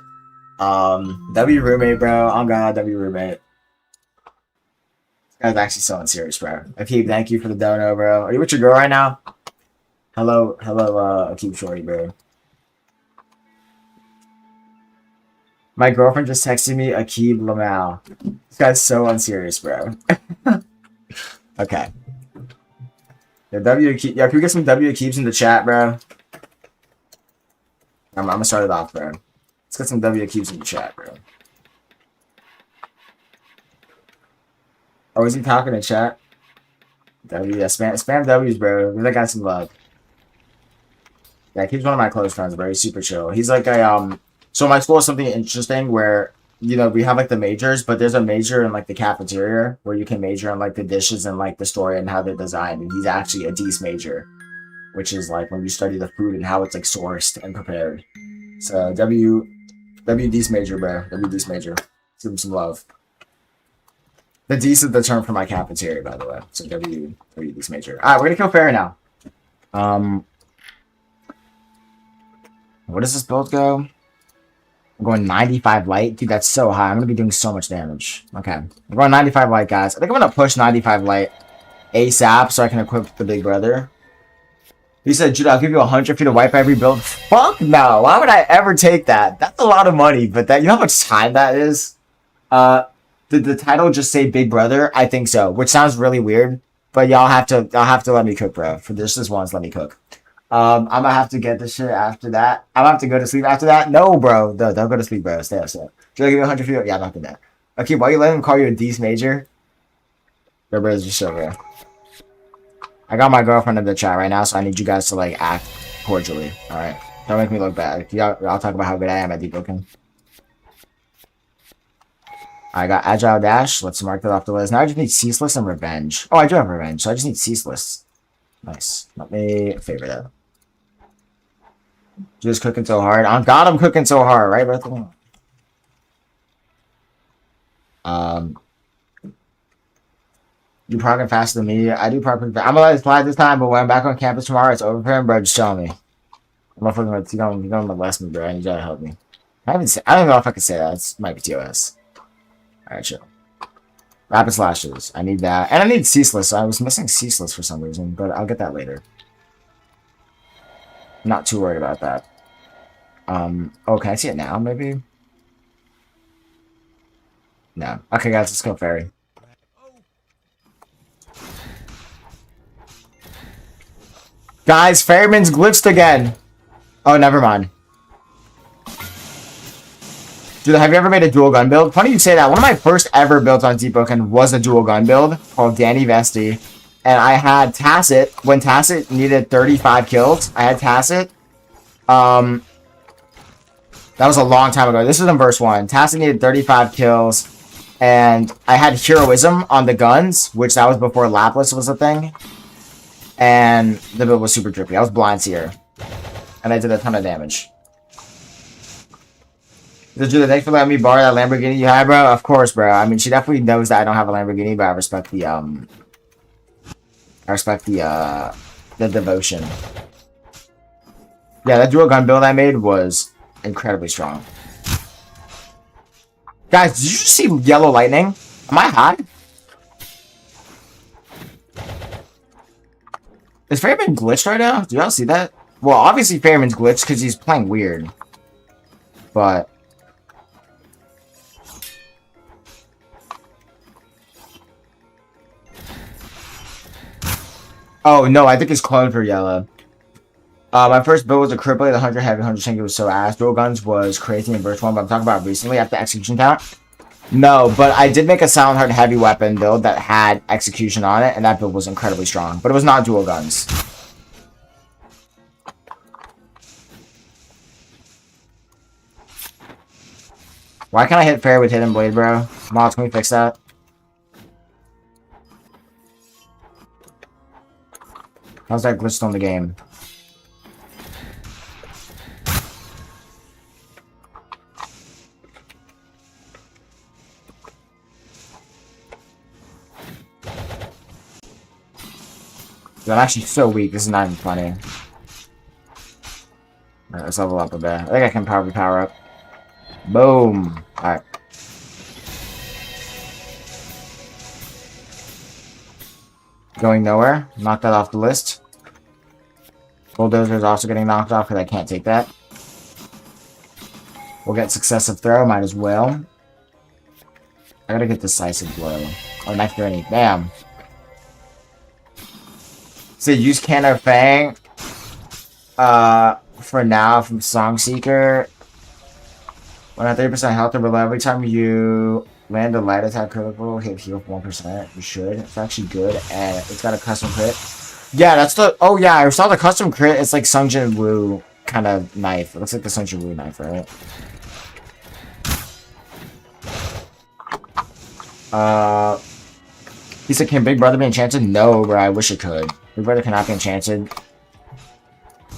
W roommate, bro. On God, W roommate. This guy's actually so unserious, bro. Akib, thank you for the dono, bro. Are you with your girl right now? Hello, Akib Shorty, bro. My girlfriend just texted me Akib Lamau. This guy's so unserious, bro. Okay. Yeah, yeah, can we get some W Akibs in the chat, bro? I'm gonna start it off, bro. Let's get some W Akibs in the chat, bro. Oh, is he talking in chat? W, yeah, spam W's, bro. Give that guy some love. Yeah, he's one of my close friends, bro. He's super chill. He's like a so my school is something interesting where we have like the majors, but there's a major in like the cafeteria where you can major in like the dishes and like the story and how they're designed. And he's actually a D's major, which is like when you study the food and how it's like sourced and prepared. So WD's major, bro. WD's major. Give him some love. The D's is the term for my cafeteria, by the way. So WD's major. Alright, we're gonna kill Fairy now. What does this build go? I'm going 95 light. Dude, that's so high. I'm going to be doing so much damage. Okay. I'm going 95 light, guys. I think I'm going to push 95 light ASAP so I can equip the big brother. He said, Judah, I'll give you 100 feet to wipe every build. Fuck no. Why would I ever take that? That's a lot of money, but you know how much time that is? Did the title just say big brother? I think so, which sounds really weird, but y'all have to let me cook, bro. For this once, let me cook. I'm gonna have to get this shit after that. I'm gonna have to go to sleep after that. No, bro. No, don't go to sleep, bro. Stay upset. Should I give you 100 feet? Yeah, I'm not gonna do that. Okay, why you letting him call you a D's major? Bro, bro's just so real. I got my girlfriend in the chat right now, so I need you guys to like act cordially. Alright. Don't make me look bad. I'll talk about how good I am at DEEPWOKEN. I got Agile Dash. Let's mark that off the list. Now I just need Ceaseless and Revenge. Oh, I do have Revenge, so I just need Ceaseless. Nice. Let me favorite that. Just cooking so hard. On God, I'm cooking so hard, right, bro? You progging faster than me. I do progging fast. I'm gonna let it slide this time, but when I'm back on campus tomorrow, it's over for him, bro. Just tell me. I'm gonna molest me, bro. I need you to help me. I don't even know if I can say that. It might be TOS. Alright, chill. Rapid Slashes. I need that. And I need Ceaseless. I was missing Ceaseless for some reason, but I'll get that later. Not too worried about that. Oh, can I see it now, maybe? No. Okay, guys, let's go Fairy. Guys, Fairyman's glitched again. Oh, never mind. Dude, have you ever made a dual gun build? Funny you say that. One of my first ever builds on DEEPWOKEN was a dual gun build called Danny Vesti. And I had Tacit. When Tacit needed 35 kills, I had Tacit. That was a long time ago. This is in verse 1. Tacit needed 35 kills. And I had Heroism on the guns, which that was before Lapis was a thing. And the build was super drippy. I was Blind Seer. And I did a ton of damage. Judah, thanks for letting me borrow that Lamborghini you had, bro. Of course, bro. I mean, she definitely knows that I don't have a Lamborghini, but I respect the the devotion. Yeah, that dual gun build I made was incredibly strong. Guys, did you just see yellow lightning? Am I high? Is Fairman glitched right now? Do y'all see that? Well, obviously Fairman's glitched because he's playing weird. But... oh, no, I think it's cloned for yellow. My first build was a cripple, the 100 heavy, 100 tank. It was so ass. Dual guns was crazy in verse 1, but I'm talking about recently after execution count. No, but I did make a Silent Heart heavy weapon build that had execution on it, and that build was incredibly strong. But it was not dual guns. Why can't I hit fair with Hidden Blade, bro? Mods, can we fix that? How's that glitched on the game? Dude, I'm actually so weak. This is not even funny. Alright, let's level up a bit. I think I can probably power up. Boom. Alright. Going nowhere. Knock that off the list. Bulldozer is also getting knocked off because I can't take that. We'll get Successive Throw. Might as well. I gotta get Decisive Blow. Oh, Knife Granny. Bam. So use Canno Fang. For now from Song Seeker. When at 30% health or below, every time you Land a light attack critical, hit heal 1%. You should. It's actually good, and it's got a custom crit. Yeah, that's the. Oh yeah, I saw the custom crit. It's like Sungjin Woo kind of knife. It looks like the Sungjin Woo knife, right? He said, "Can Big Brother be enchanted?" No, bro. I wish it could. Big Brother cannot be enchanted.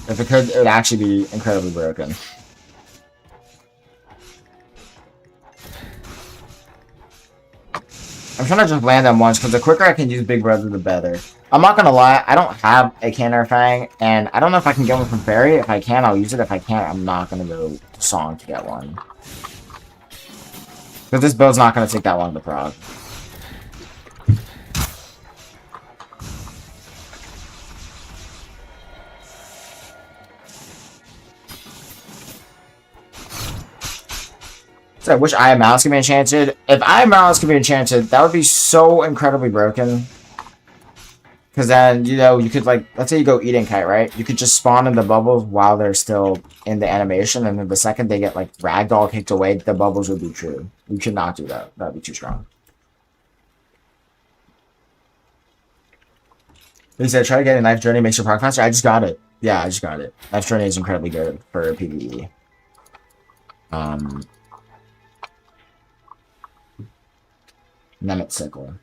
If it could, it would actually be incredibly broken. I'm trying to just land them once, because the quicker I can use Big Brother, the better. I'm not gonna lie, I don't have a Canner Fang, and I don't know if I can get one from Fairy. If I can, I'll use it. If I can't, I'm not gonna go to Song to get one. Because this build's not gonna take that long to prog. I wish I Am Mouse could be enchanted. If I Am Mouse could be enchanted, that would be so incredibly broken. Because then, you know, you could, like, let's say you go Eating Kite, right? You could just spawn in the bubbles while they're still in the animation, and then the second they get, like, ragdoll kicked away, the bubbles would be true. You should not do that. That would be too strong. He said, try to get a Knife Journey, makes your proc faster. I just got it. Yeah, I just got it. Knife Journey is incredibly good for PvE. Nemeth Sickle.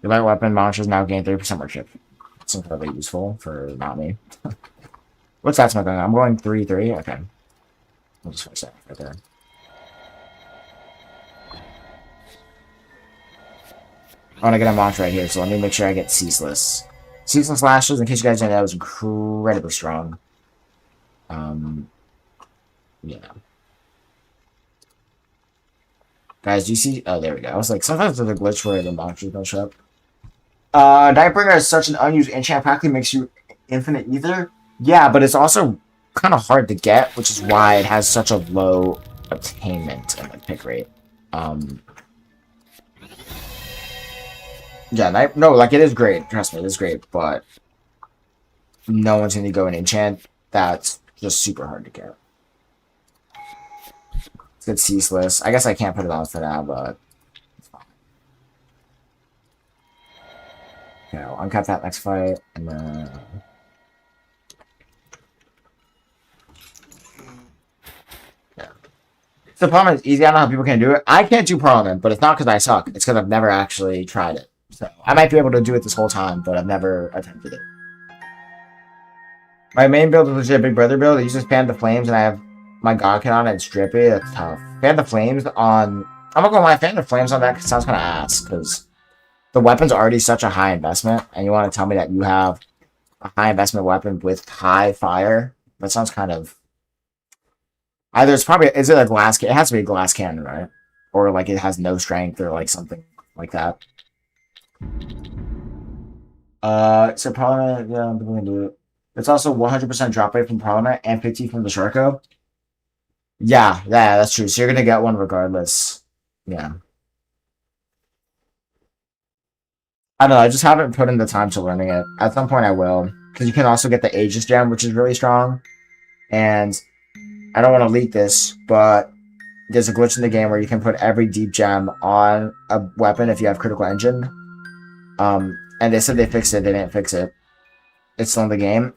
Your light weapon monsters now gain 30% worship. It's incredibly useful for not me. What's that smoke going on? I'm going 3-3. Okay. I'll just fix that right there. I want to get a monster right here, so let me make sure I get Ceaseless. Ceaseless Lashes, in case you guys didn't know, is incredibly strong. Yeah. Guys, do you see? Oh, there we go. I was like, sometimes there's a glitch where the monsters don't show up. Nightbringer is such an unused enchant, practically makes you infinite ether. Yeah, but it's also kind of hard to get, which is why it has such a low attainment and like pick rate. Yeah, no, like it is great. Trust me, it is great, but no one's gonna go and enchant. That's just super hard to get. It's good ceaseless. I guess I can't put it on for now, but it's fine. Okay, I'll uncap that next fight, and then yeah. So the problem is easy. I don't know how people can do it. I can't do Parliament, but it's not because I suck. It's because I've never actually tried it. So I might be able to do it this whole time, but I've never attempted it. My main build is legit Big Brother build. It uses Fan the Flames, and I have my God Kit on it. It's drippy. That's tough. Fan the Flames on... I'm not gonna lie, Fan the Flames on that sounds kind of ass, because the weapon's already such a high investment, and you want to tell me that you have a high investment weapon with high fire? That sounds kind of... Either it's probably... Is it a glass... It has to be a glass cannon, right? Or, like, it has no strength, or, like, something like that. So Parliament... Yeah, I'm gonna do it. It's also 100% drop rate from Parliament and 50 from the Sharko. Yeah, that's true. So you're gonna get one regardless. Yeah. I don't know. I just haven't put in the time to learning it. At some point, I will, because you can also get the Aegis gem, which is really strong. And I don't want to leak this, but there's a glitch in the game where you can put every deep gem on a weapon if you have critical engine. And they said they fixed it. They didn't fix it. It's still in the game.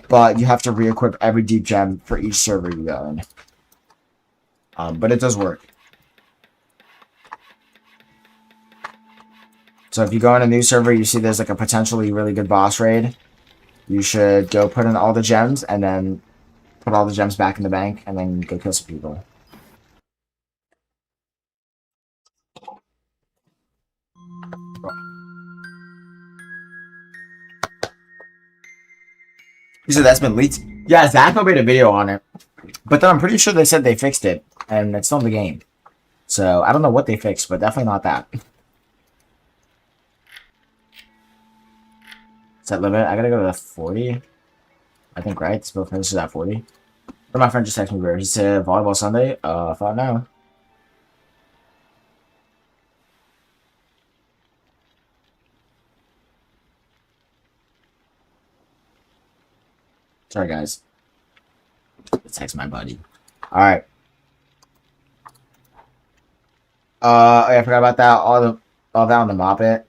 But you have to re-equip every deep gem for each server you go in. But it does work. So if you go in a new server, you see there's like a potentially really good boss raid, you should go put in all the gems and then put all the gems back in the bank and then go kill some people. You said that's been leaked? Yeah, Zach made a video on it. But then I'm pretty sure they said they fixed it, and it's still in the game. So, I don't know what they fixed, but definitely not that. Set limit, I gotta go to the 40. I think, right? This build finishes at 40. Or my friend just texted me, where he said, Volleyball Sunday? I thought no. Sorry, guys. Let's text my buddy. Alright. Oh, yeah, I forgot about that. All that on the mop it.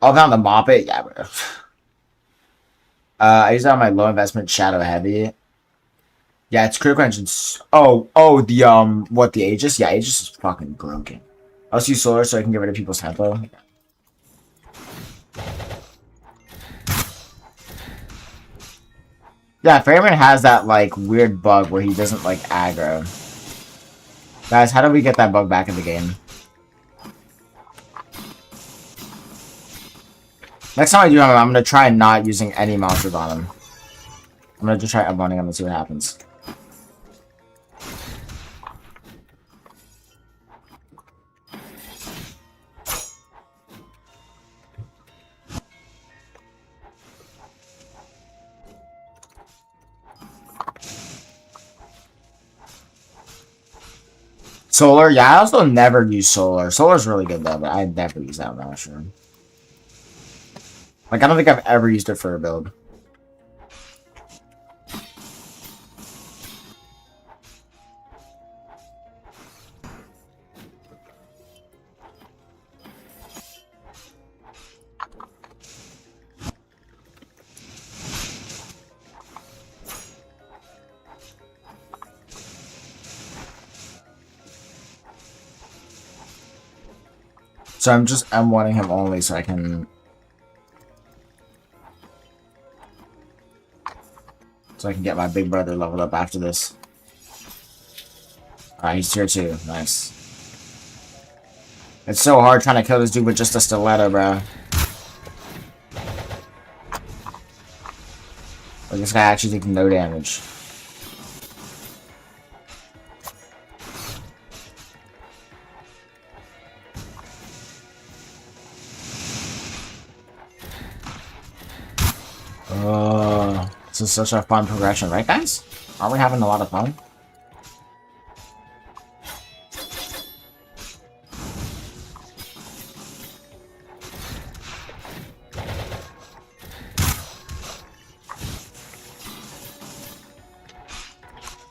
All that on the mop it. Yeah, bro. I use it on my low investment shadow heavy. Yeah, it's critical engines. Oh, what the Aegis? Yeah, Aegis is fucking broken. I'll just use solar so I can get rid of people's tempo. Yeah, Fairman has that like weird bug where he doesn't like aggro. Guys, how do we get that bug back in the game? Next time I do him, I'm gonna try not using any monsters on him. I'm gonna just try unloading him and see what happens. Solar? Yeah, I also never use solar. Solar's really good though, but I never use that mushroom. Like, I don't think I've ever used it for a build. So I'm just M1ing him only so I can... So I can get my big brother leveled up after this. Alright, he's tier 2. Nice. It's so hard trying to kill this dude with just a stiletto, bro. Like, this guy actually taking no damage. This is such a fun progression, right, guys? Aren't we having a lot of fun?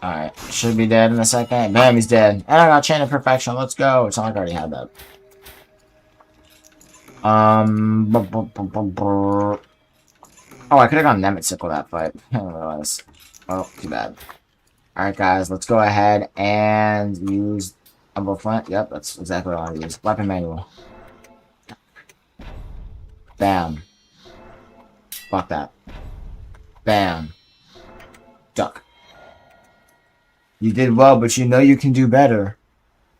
Alright, should be dead in a second. Bam, he's dead. And I got Chain of Perfection. Let's go. It's not like I already had that. Oh, I could have gone Nemet Sickle that fight. I didn't realize. Oh, too bad. Alright, guys, let's go ahead and use Umber Flint. Yep, that's exactly what I want to use. Weapon manual. Bam. Fuck that. Bam. Duck. You did well, but you know you can do better.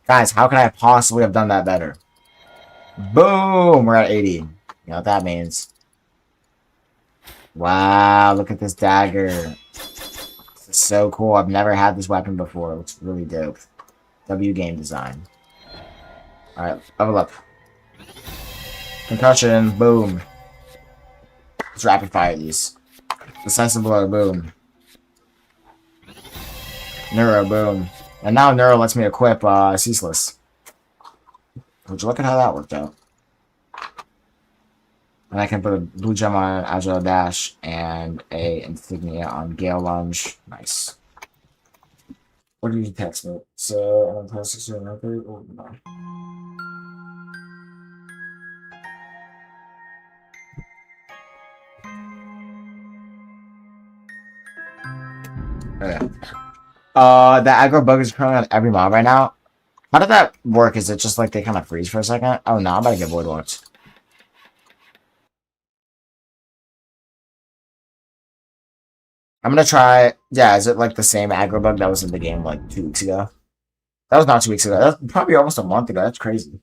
Guys, how could I possibly have done that better? Boom! We're at 80. You know what that means. Wow, look at this dagger. This is so cool. I've never had this weapon before. It looks really dope. W game design. Alright, level up. Concussion, boom. Let's rapid fire these. Decisive blow, boom. Neuro, boom. And now Neuro lets me equip Ceaseless. Would you look at how that worked out? And I can put a blue gem on Agile Dash and a insignia on Gale Lunge. Nice. What did you text me? So, I'm plastic to another. Oh, no. Okay. The aggro bug is currently on every mob right now. How did that work? Is it just like they kind of freeze for a second? Oh no, I'm about to get void walked. I'm gonna try. Yeah, is it like the same aggro bug that was in the game like 2 weeks ago? That was not 2 weeks ago. That was probably almost a month ago. That's crazy.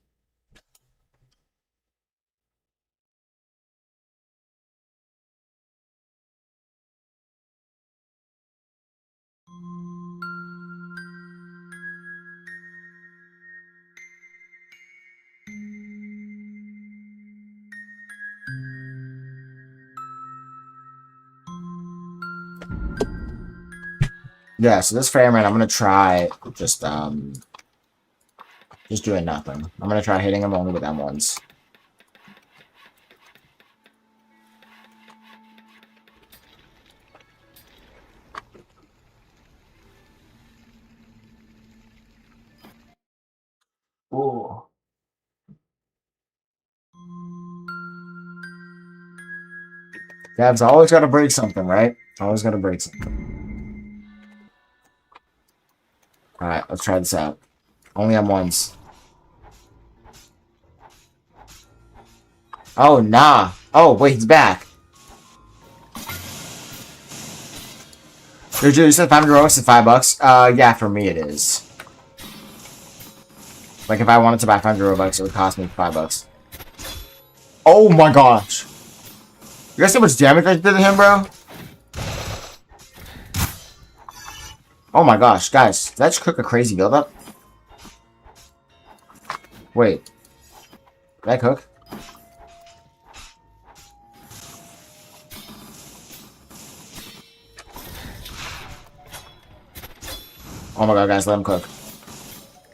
Yeah, so this Fairman, I'm gonna try just doing nothing. I'm gonna try hitting him only with M1s. Ooh. Dab's always got to break something, right? Always got to break something. Alright, let's try this out. Only on ones. Oh, nah. Oh, wait, he's back. Dude, you said 500 Robux is $5? Yeah, for me it is. Like, if I wanted to buy 500 Robux, it would cost me $5. Oh my gosh. You guys see how much damage I did to him, bro? Oh my gosh, guys. Did I just cook a crazy build-up? Wait. Did I cook? Oh my god, guys, let him cook.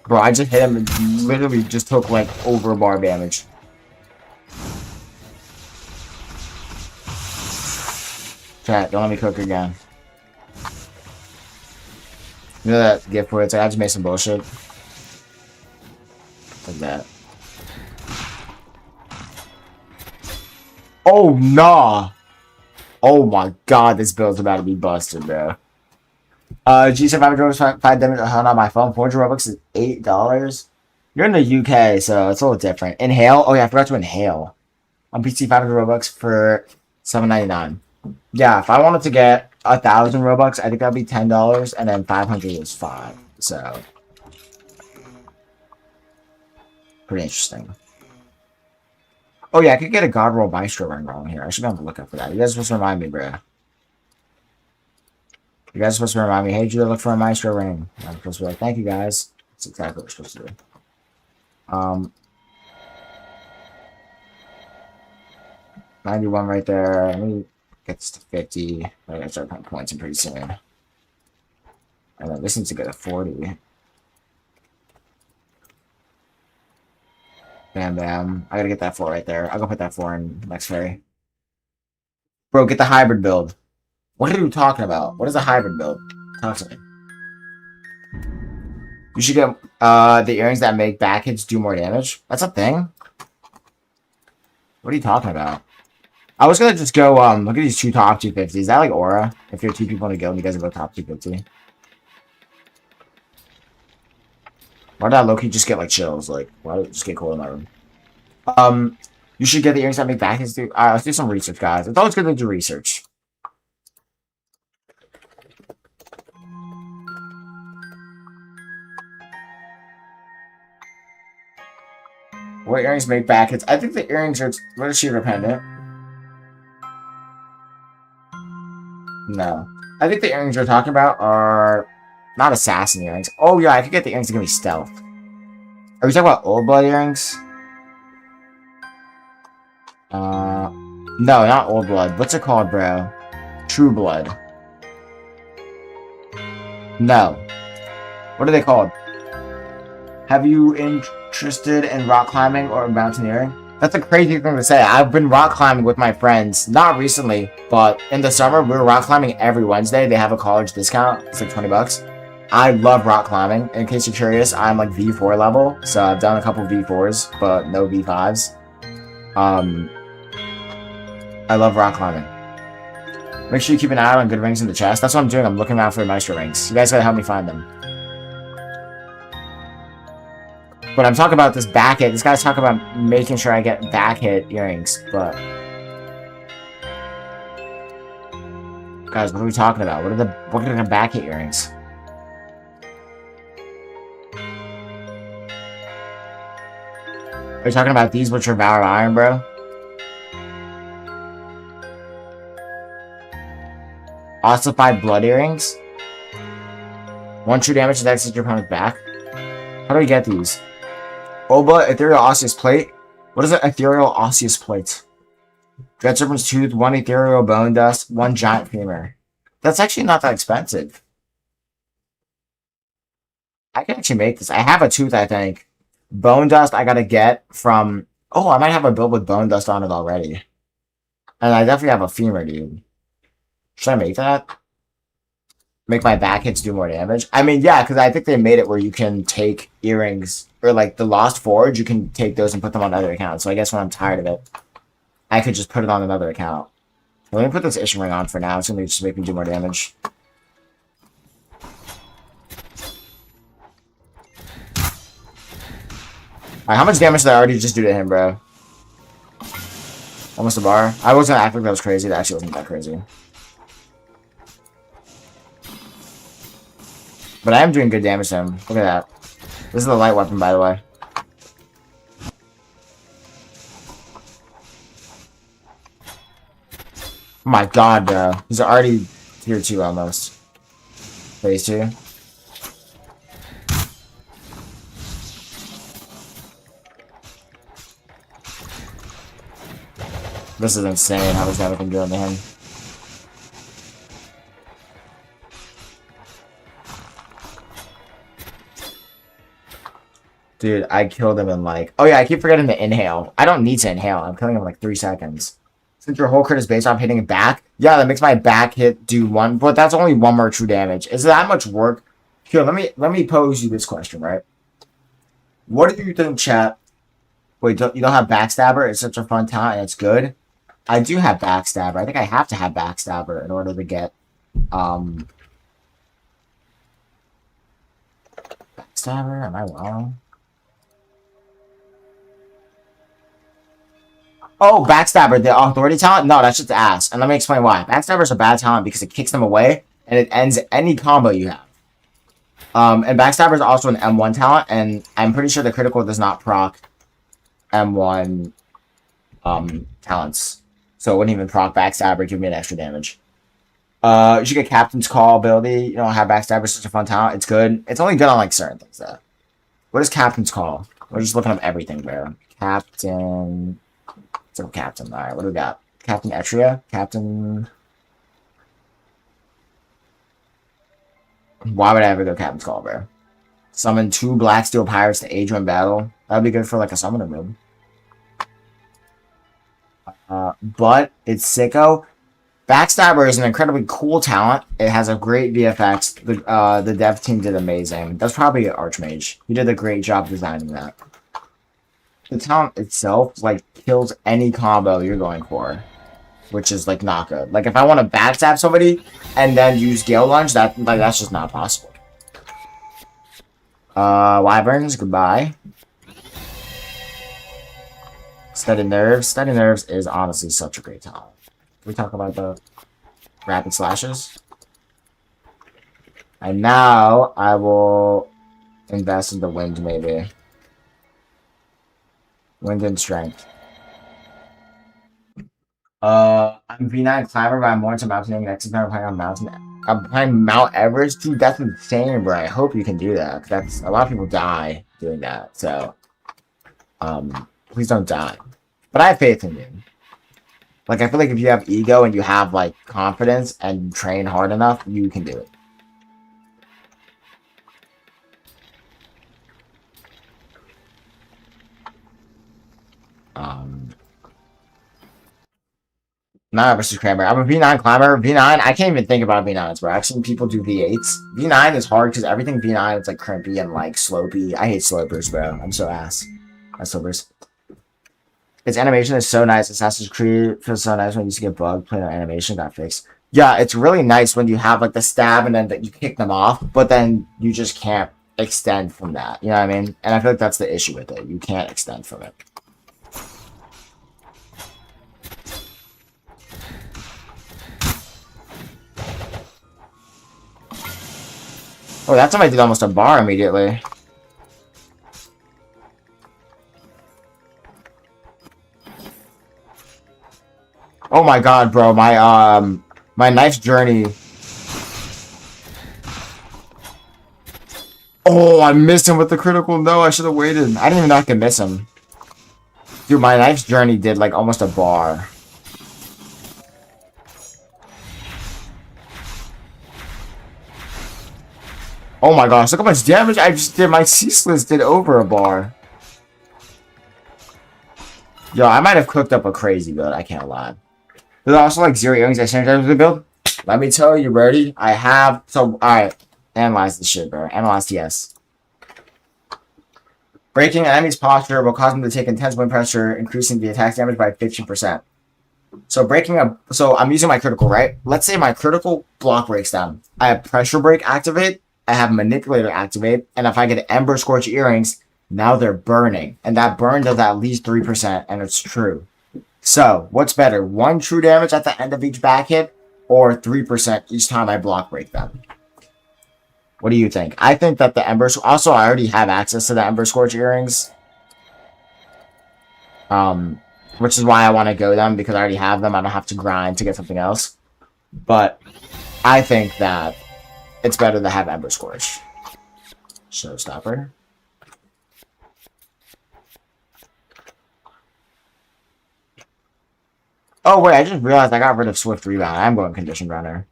Bro, I just hit him and literally just took, like, over bar damage. Chat, don't let me cook again. You know that gift where it's like, I just made some bullshit? Like that. Oh, nah! Oh my god, this build's about to be busted, bro. G7 500 Robux, 5 damage on my phone. 400 Robux is $8. You're in the UK, so it's a little different. Inhale. Oh yeah, I forgot to inhale. On PC, 500 Robux for $7.99. Yeah, if I wanted to get 1,000 Robux, I think that'd be $10, and then 500 is $5. So, pretty interesting. Oh yeah, I could get a God Roll Maestro ring wrong here. I should be on the lookout for that. You guys are supposed to remind me, bro. You guys are supposed to remind me, hey, Judah, look for a Maestro ring. I'm supposed to be like, thank you, guys. That's exactly what we're supposed to do. 91 right there. Let me get this to 50. I gotta start putting points in pretty soon. And then this needs to get a 40. Bam, bam. I gotta get that 4 right there. I'll go put that 4 in next ferry. Bro, get the hybrid build. What are you talking about? What is a hybrid build? Talk to me. You should get the earrings that make back hits do more damage. That's a thing? What are you talking about? I was gonna just go, look at these two top 250s. Is that like aura? If you're 2 people in a guild, you guys will go top 250. Why did I low-key just get like chills? Like, why did it just get cold in my room? You should get the earrings that make back hits do. Let's do some research, guys. It's always good to do research. What earrings make back hits? I think the earrings are... What is she, rependant? No. I think the earrings we're talking about are... Not assassin earrings. Oh, yeah, I could get the earrings to give me stealth. Are we talking about old blood earrings? No, not old blood. What's it called, bro? True blood. No. What are they called? Have you interested in rock climbing or mountaineering? That's a crazy thing to say. I've been rock climbing with my friends. Not recently, but in the summer, we were rock climbing every Wednesday. They have a college discount. It's like 20 bucks. I love rock climbing. In case you're curious, I'm like V4 level. So I've done a couple V4s, but no V5s. I love rock climbing. Make sure you keep an eye out on good rings in the chest. That's what I'm doing. I'm looking out for Maestro rings. You guys gotta help me find them. But I'm talking about this back hit. This guy's talking about making sure I get back hit earrings, but... Guys, what are we talking about? What are the back hit earrings? Are you talking about these, which are Valor Iron, bro? Ossified blood earrings? 1 true damage to exit your opponent's back. How do we get these? Oba, Ethereal Osseous Plate. What is an Ethereal Osseous Plate? Dread Serpent's Tooth, 1 Ethereal Bone Dust, 1 Giant Femur. That's actually not that expensive. I can actually make this. I have a tooth, I think. Bone Dust I gotta get from... Oh, I might have a build with Bone Dust on it already. And I definitely have a Femur, dude. Should I make that? Make my back hits do more damage. I mean, yeah, because I think they made it where you can take earrings or like the Lost Forge. You can take those and put them on other accounts. So I guess when I'm tired of it, I could just put it on another account. Let me put this Ishing Ring on for now. It's gonna just make me do more damage. Alright, how much damage did I already just do to him, bro? Almost a bar. I was gonna act like that was crazy. That actually wasn't that crazy. But I am doing good damage to him. Look at that. This is the light weapon, by the way. Oh my god, bro. He's already tier 2 almost. Phase 2. This is insane how much damage I'm doing to him. Dude, I killed him in like... Oh yeah, I keep forgetting to inhale. I don't need to inhale. I'm killing him in like 3 seconds. Since your whole crit is based off hitting it back, yeah, that makes my back hit do 1, but that's only 1 more true damage. Is that much work? Here, let me pose you this question, right? What do you think, chat? Wait, you don't have Backstabber? It's such a fun talent and it's good. I do have Backstabber. I think I have to have Backstabber in order to get Backstabber? Am I wrong? Oh, Backstabber, the authority talent? No, that's just ass. And let me explain why. Backstabber is a bad talent because it kicks them away and it ends any combo you have. And Backstabber is also an M1 talent, and I'm pretty sure the critical does not proc M1 talents. So it wouldn't even proc Backstabber, give me an extra damage. You should get Captain's Call ability. You don't have Backstabber, such a fun talent. It's good. It's only good on like certain things though. What is Captain's Call? We're just looking up everything, bro. Captain. So Captain. Alright, what do we got? Captain Etria? Captain. Why would I ever go Captain's Call, bro? Summon 2 Black Steel Pirates to aid you in battle. That would be good for like a summoner move. But it's sicko. Backstabber is an incredibly cool talent. It has a great VFX. The dev team did amazing. That's probably an Archmage. He did a great job designing that. The talent itself, like, kills any combo you're going for. Which is, like, not good. Like, if I want to backstab somebody and then use Gale Lunge, that's just not possible. Wyverns, goodbye. Steady Nerves. Steady Nerves is honestly such a great talent. Can we talk about the Rapid Slashes? And now, I will invest in the Wind, maybe. Wind and Strength. I'm V9 Climber, but I'm more into mountaineering. Next time I'm playing on Mountain. I'm playing Mount Everest? Dude, that's insane, bro. I hope you can do that. Cause that's a lot of people die doing that. So, please don't die. But I have faith in you. Like, I feel like if you have ego and you have, like, confidence and train hard enough, you can do it. Not versus Cranberry. I'm a V9 climber. V9, I can't even think about V9s, bro. I've seen people do V8s. V9 is hard because everything V9 is like crimpy and like slopey. I hate slopers, bro. I'm so ass. I slopers. Its animation is so nice. Assassin's Creed feels so nice when you used to get bugged. Playing on animation got fixed. Yeah, it's really nice when you have like the stab and then you kick them off, but then you just can't extend from that. You know what I mean? And I feel like that's the issue with it. You can't extend from it. Oh, that time I did almost a bar immediately. Oh my god, bro, my knife's journey. Oh, I missed him with the critical. No, I should have waited. I didn't even know I could miss him. Dude, my knife's journey did like almost a bar. Oh my gosh, look how much damage I just did. My ceaseless did over a bar. Yo, I might have cooked up a crazy build, I can't lie. There's also like 0 earrings I synergized with the build. Let me tell you, Birdie. I have... So, alright. Analyze this shit, bro. Analyze TS. Breaking an enemy's posture will cause them to take intense wind pressure, increasing the attack damage by 15%. So so I'm using my critical, right? Let's say my critical block breaks down. I have pressure break activate, I have manipulator activate, and if I get Ember Scorch earrings, now they're burning. And that burn does at least 3%, and it's true. So, what's better? 1 true damage at the end of each back hit, or 3% each time I block break them? What do you think? I think that the Ember... Also, I already have access to the Ember Scorch earrings. Which is why I want to go them, because I already have them. I don't have to grind to get something else. But I think that it's better to have Ember Scorch. Showstopper. Oh, wait, I just realized I got rid of Swift Rebound. I'm going Conditioned Runner.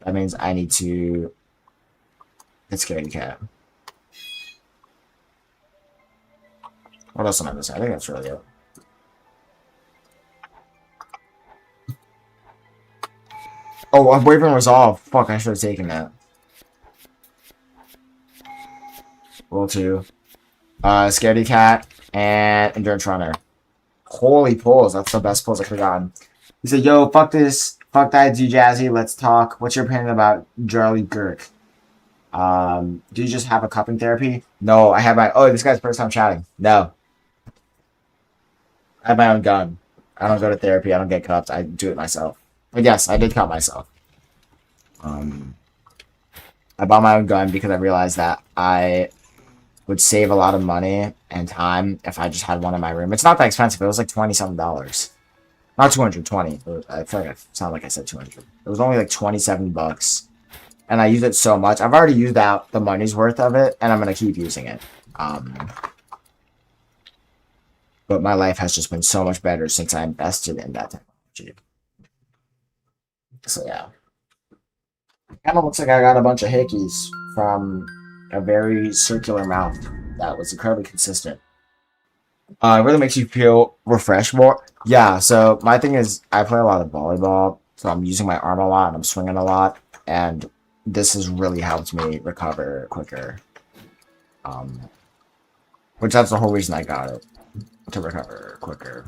That means I need to... It's Scaredy Cat. What else am I missing? I think that's really it. Oh, Wavering Resolve. Fuck, I should have taken that. Roll 2. Scaredy Cat and Endurance Runner. Holy pulls. That's the best pulls I could have gotten. He said, yo, fuck this. Fuck that, G Jazzy. Let's talk. What's your opinion about Charlie Girk? Do you just have a cupping therapy? No, I have my... Oh, this guy's first time chatting. No. I have my own gun. I don't go to therapy. I don't get cupped. I do it myself. But yes, I did cup myself. I bought my own gun because I realized that I would save a lot of money and time if I just had one in my room. It's not that expensive. It was like $20-something. Not 220. I feel like it sounded like I said 200. It was only like 27 bucks. And I use it so much. I've already used out the money's worth of it, and I'm going to keep using it. But my life has just been so much better since I invested in that technology. So, yeah. Kind of looks like I got a bunch of hickeys from a very circular mouth that was incredibly consistent. It really makes you feel refreshed more. Yeah, so my thing is I play a lot of volleyball, so I'm using my arm a lot, and I'm swinging a lot, and this has really helped me recover quicker. Which that's the whole reason I got it. To recover quicker.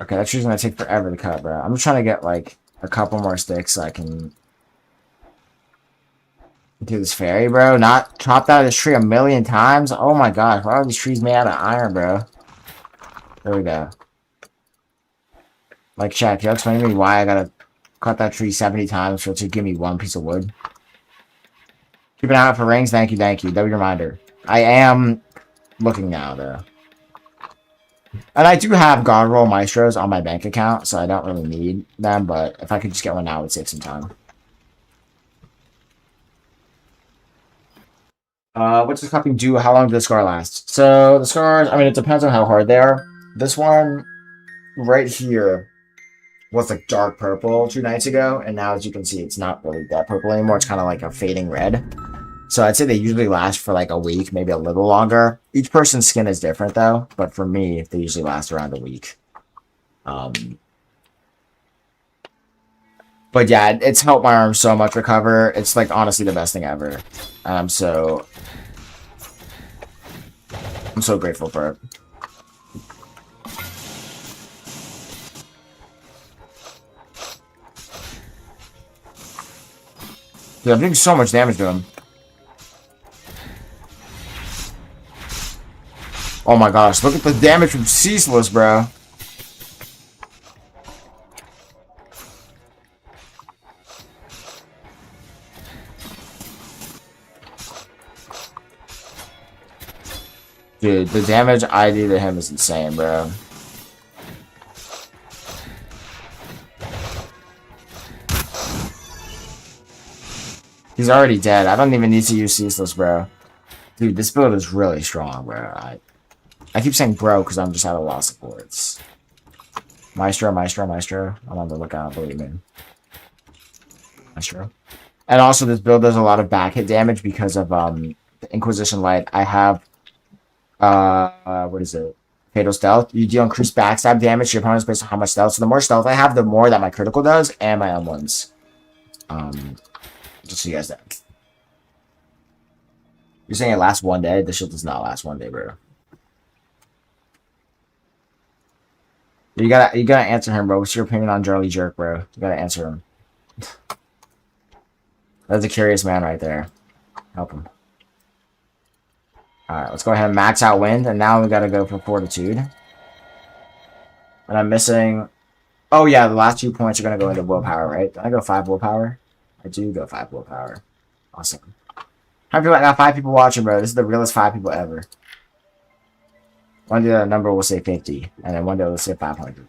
Okay, that tree's gonna take forever to cut, bro. I'm just trying to get, like, a couple more sticks so I can do this fairy, bro. Not chopped out of this tree a million times. Oh my gosh, why are these trees made out of iron, bro? There we go. Like, chat, can you explain to me why I gotta cut that tree 70 times for it to give me 1 piece of wood? Keep an eye out for rings. Thank you, thank you. Double reminder. I am looking now, though. And I do have God Roll Maestros on my bank account, so I don't really need them, but if I could just get one now, it would save some time. What's this cupping do? How long does the scar last? So, the scars, I mean, it depends on how hard they are. This one, right here, was like dark purple 2 nights ago, and now as you can see, it's not really that purple anymore. It's kind of like a fading red. So I'd say they usually last for like a week, maybe a little longer. Each person's skin is different though, but for me, they usually last around a week. But yeah, it's helped my arm so much recover. It's like honestly the best thing ever. And I'm so grateful for it. Dude, I'm doing so much damage to him. Oh my gosh, look at the damage from Ceaseless, bro. Dude, the damage I do to him is insane, bro. He's already dead. I don't even need to use Ceaseless, bro. Dude, this build is really strong, bro. I keep saying bro because I'm just at a loss of words. Maestro, Maestro, Maestro. I'm on the lookout, believe me. Maestro. And also, this build does a lot of back hit damage because of the Inquisition Light. I have What is it? Fatal stealth. You deal increased backstab damage to your opponents based on how much stealth. So the more stealth I have, the more that my critical does, and my M1s. Just so you guys know. You're saying it lasts 1 day? This shit does not last 1 day, bro. You gotta answer him, bro. What's your opinion on Charlie Jerk, bro? You gotta answer him. That's a curious man right there. Help him. Alright, let's go ahead and max out wind, and now we gotta go for fortitude. And I'm missing... Oh yeah, the last 2 points are gonna go into willpower, right? Did I go 5 willpower? I do go 5 willpower. Awesome. I feel like I got 5 people watching, bro. This is the realest 5 people ever. One day the number will say 50, and then one day it will say 500.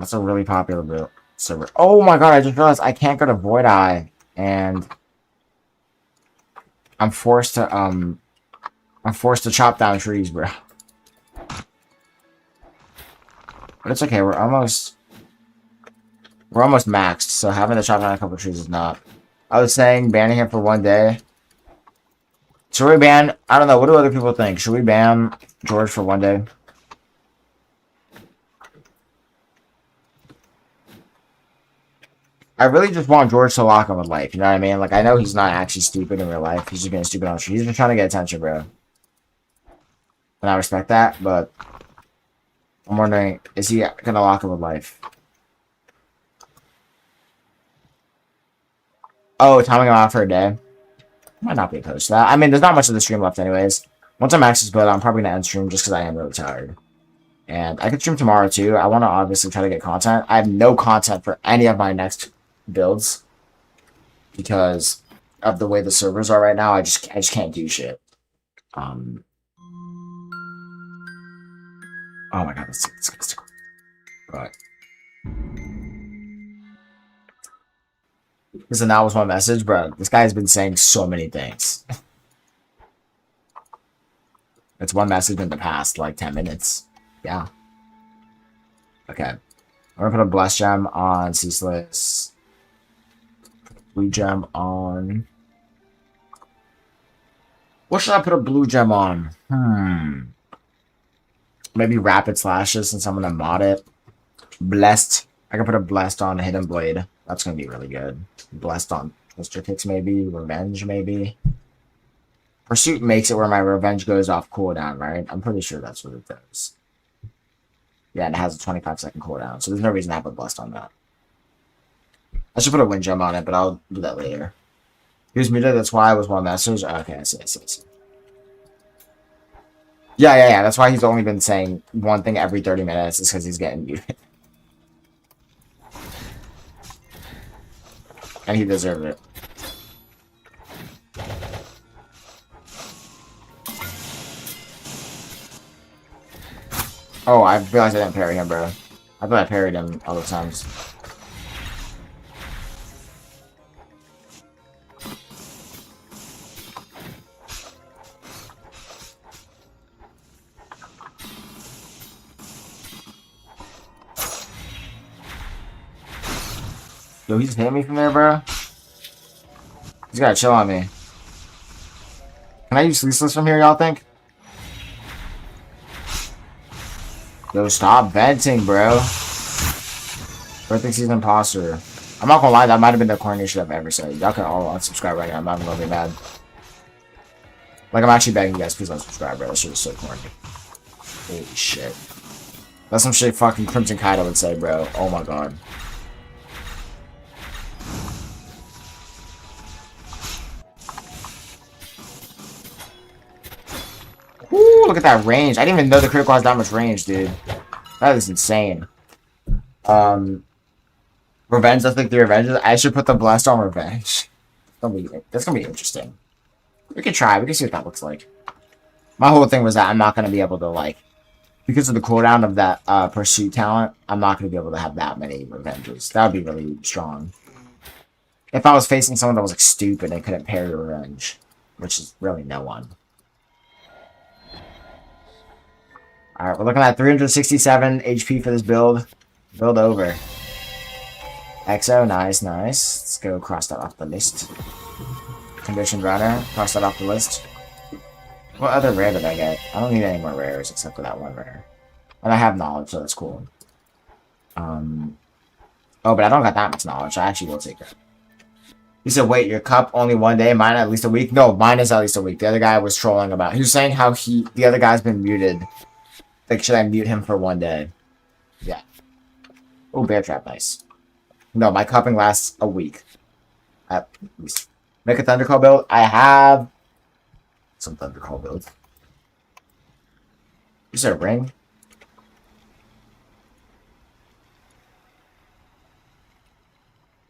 That's a really popular build server. Oh my god, I just realized I can't go to Void Eye, and I'm forced to chop down trees, bro. But it's okay, we're almost maxed, so having to chop down a couple trees is not. I was saying banning him for 1 day. Should we ban, I don't know, what do other people think? Should we ban George for 1 day? I really just want George to lock him with life, you know what I mean? Like, I know he's not actually stupid in real life. He's just being stupid on the street. He's just trying to get attention, bro. And I respect that, but I'm wondering, is he gonna lock him with life? Oh, timing him out for a day. Might not be opposed to that. I mean, there's not much of the stream left anyways. Once I max this build, I'm probably gonna end stream just because I am really tired. And I could stream tomorrow too. I want to obviously try to get content. I have no content for any of my next builds because of the way the servers are right now. I just can't do shit. Oh my god, let's go. Right. Listen, that was my message, bro. This guy's been saying so many things. It's one message in the past, like, 10 minutes. Yeah. Okay. I'm gonna put a Blessed Gem on Ceaseless. Blue Gem on... What should I put a Blue Gem on? Maybe Rapid Slashes since I'm gonna mod it. Blessed. I can put a Blessed on Hidden Blade. That's gonna be really good. Blessed on Twister Kicks, maybe. Revenge, maybe. Pursuit makes it where my Revenge goes off cooldown, right? I'm pretty sure that's what it does. Yeah, and it has a 25-second cooldown, so there's no reason to have a Blessed on that. I should put a Wind Gem on it, but I'll do that later. He was muted, that's why I was one message. Okay, I see. Yeah. That's why he's only been saying one thing every 30 minutes, is because he's getting muted. And he deserved it. Oh, I realized I didn't parry him, bro. I thought I parried him all the times. Yo, he just hit me from there, bro. He's gotta chill on me. Can I use Ceaseless from here, y'all think? Yo, stop venting, bro. Bro thinks he's an imposter. I'm not gonna lie, that might have been the corniest shit I've ever said. Y'all can all unsubscribe right now. I'm not even gonna be mad. Like, I'm actually begging you guys, please unsubscribe, bro. That shit was so corny. Holy shit. That's some shit fucking Crimson Kaido would say, bro. Oh my god. Ooh, look at that range. I didn't even know the critical has that much range, dude. That is insane. Revenge, I think the Revenges. I should put the Blessed on Revenge. That's gonna be interesting. We can try. We can see what that looks like. My whole thing was that I'm not gonna be able to, like, because of the cooldown of that Pursuit talent, I'm not gonna be able to have that many Revenges. That would be really strong. If I was facing someone that was, like, stupid and couldn't parry Revenge, which is really no one. Alright, we're looking at 367 HP for this build. Build over. XO, nice, nice. Let's go cross that off the list. Conditioned runner, cross that off the list. What other rare did I get? I don't need any more rares except for that one rare. And I have knowledge, so that's cool. Oh, but I don't got that much knowledge, so I actually will take it. He said, wait, your cup only one day, mine at least a week? No, mine is at least a week. The other guy was trolling about. He was saying how the other guy's been muted. Like, should I mute him for one day? Yeah. Oh, bear trap, nice. No, my cupping lasts a week. At least. Make a Thundercall build. I have some Thundercall builds. Is there a ring?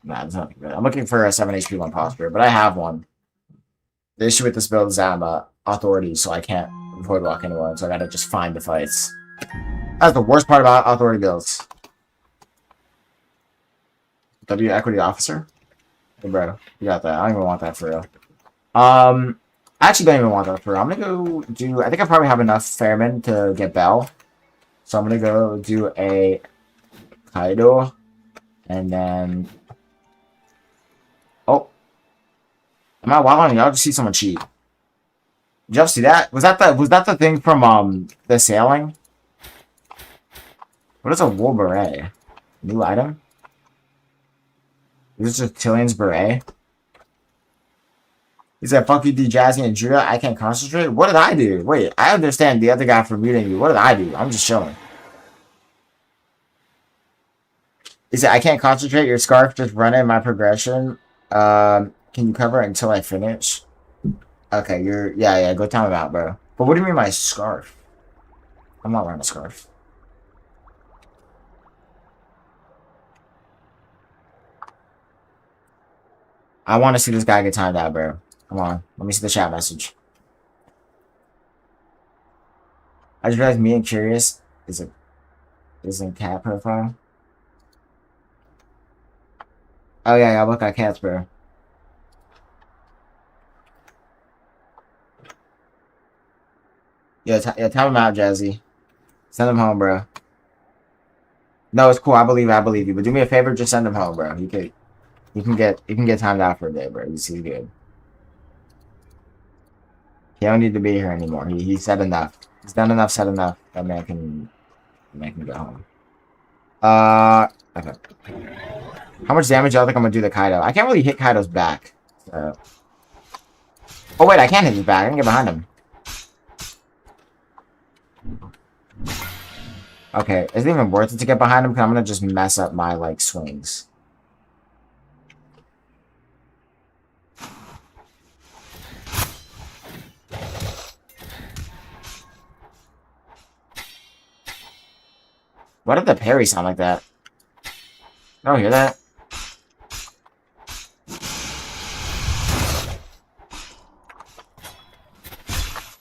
Nah, there's nothing good. I'm looking for a 7 HP 1 posture, but I have one. The issue with this build is that I'm authority, so I can't void walk anyone, so I gotta just find the fights. That's the worst part about authority builds. W equity officer? Hey, bro, you got that. I don't even want that for real. I actually don't even want that for real. I'm gonna go do... I think I probably have enough Fairman to get Bell. So I'm gonna go do a Kaido. And then... Oh. Am I wilding? Y'all just see someone cheat. Did y'all see that? Was that the thing from the sailing? What is a wool beret? New item? Is this just Tillion's beret? He said, fuck you, D Jazzy and Judah. I can't concentrate. What did I do? Wait, I understand the other guy for muting you. What did I do? I'm just chilling. He said, I can't concentrate. Your scarf just running my progression. Can you cover it until I finish? Okay, yeah, go time out, bro. But what do you mean my scarf? I'm not wearing a scarf. I want to see this guy get timed out, bro. Come on, let me see the chat message. I just realized me and Curious is in cat profile. Oh yeah, look at cats, bro. Yeah, time him out, Jazzy. Send him home, bro. No, it's cool. I believe you. But do me a favor, just send him home, bro. You can get timed out for a day, bro. He's good. He don't need to be here anymore. He said enough. He's done enough, said enough. That man can go home. Okay. How much damage do y'all think I'm gonna do to Kaido? I can't really hit Kaido's back. So. Oh wait, I can hit his back. I can get behind him. Okay, is it even worth it to get behind him? Because I'm gonna just mess up my like swings. Why did the parry sound like that? Oh, hear that?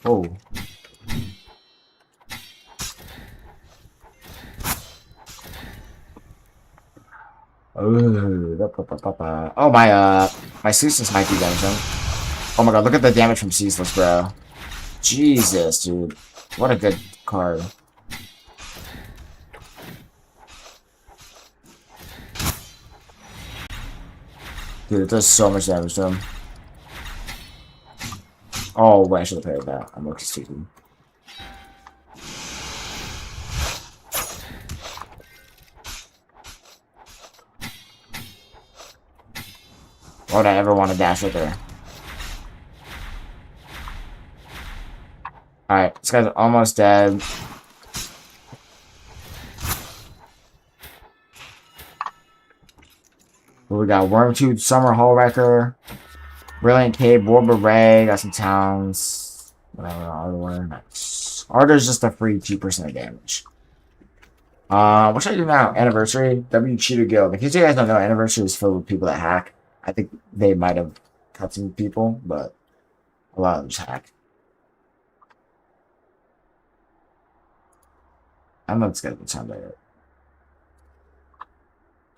Oh. Oh, my Ceaseless might be damaging. Oh my god, look at the damage from Ceaseless, bro. Jesus, dude. What a good card. Dude, it does so much damage to him. Oh, wait, I should have played with that. I'm looking stupid. Why would I ever want to dash right there? Alright, this guy's almost dead. We got Wormtooth, Summer Hull Wrecker, Brilliant Cave, War Beret, got some towns. Whatever, Ardor. Nice. Ardor's just a free 2% damage. What should I do now? Anniversary? W Cheater Guild. In case you guys don't know, Anniversary is filled with people that hack. I think they might have cut some people, but a lot of them just hack. I don't know if it's gonna be time later.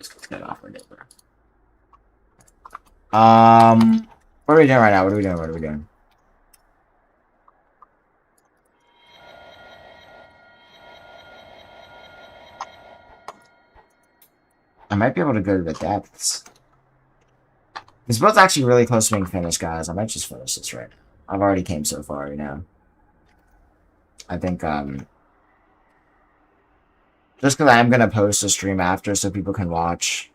Let's get it off right there. What are we doing right now? What are we doing? I might be able to go to the depths. This build's actually really close to being finished, guys. I might just finish this right now. I've already came so far, you know. I think, just because I am going to post a stream after so people can watch.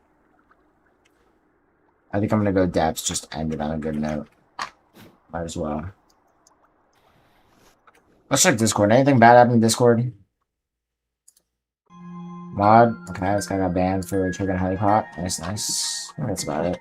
I think I'm going to go depths, just end it on a good note. Might as well. Let's check Discord. Anything bad happening in Discord? Mod. Okay, this guy got banned for triggering honeypot. Nice, nice. I think that's about it.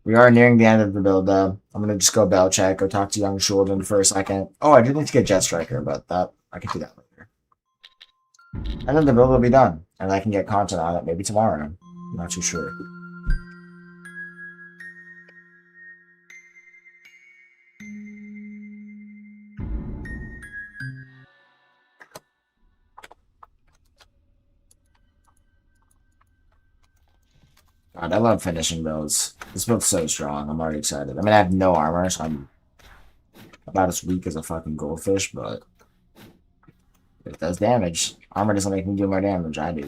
We are nearing the end of the build, though. I'm gonna just go bell check, go talk to young Shulden for a second. Oh, I do need to get Jet Striker, but that I can do that later. And then the build will be done, and I can get content on it maybe tomorrow. I'm not too sure. God, I love finishing builds. This build's so strong. I'm already excited. I mean, I have no armor, so I'm about as weak as a fucking goldfish, but it does damage. Armor doesn't make me do more damage. I do.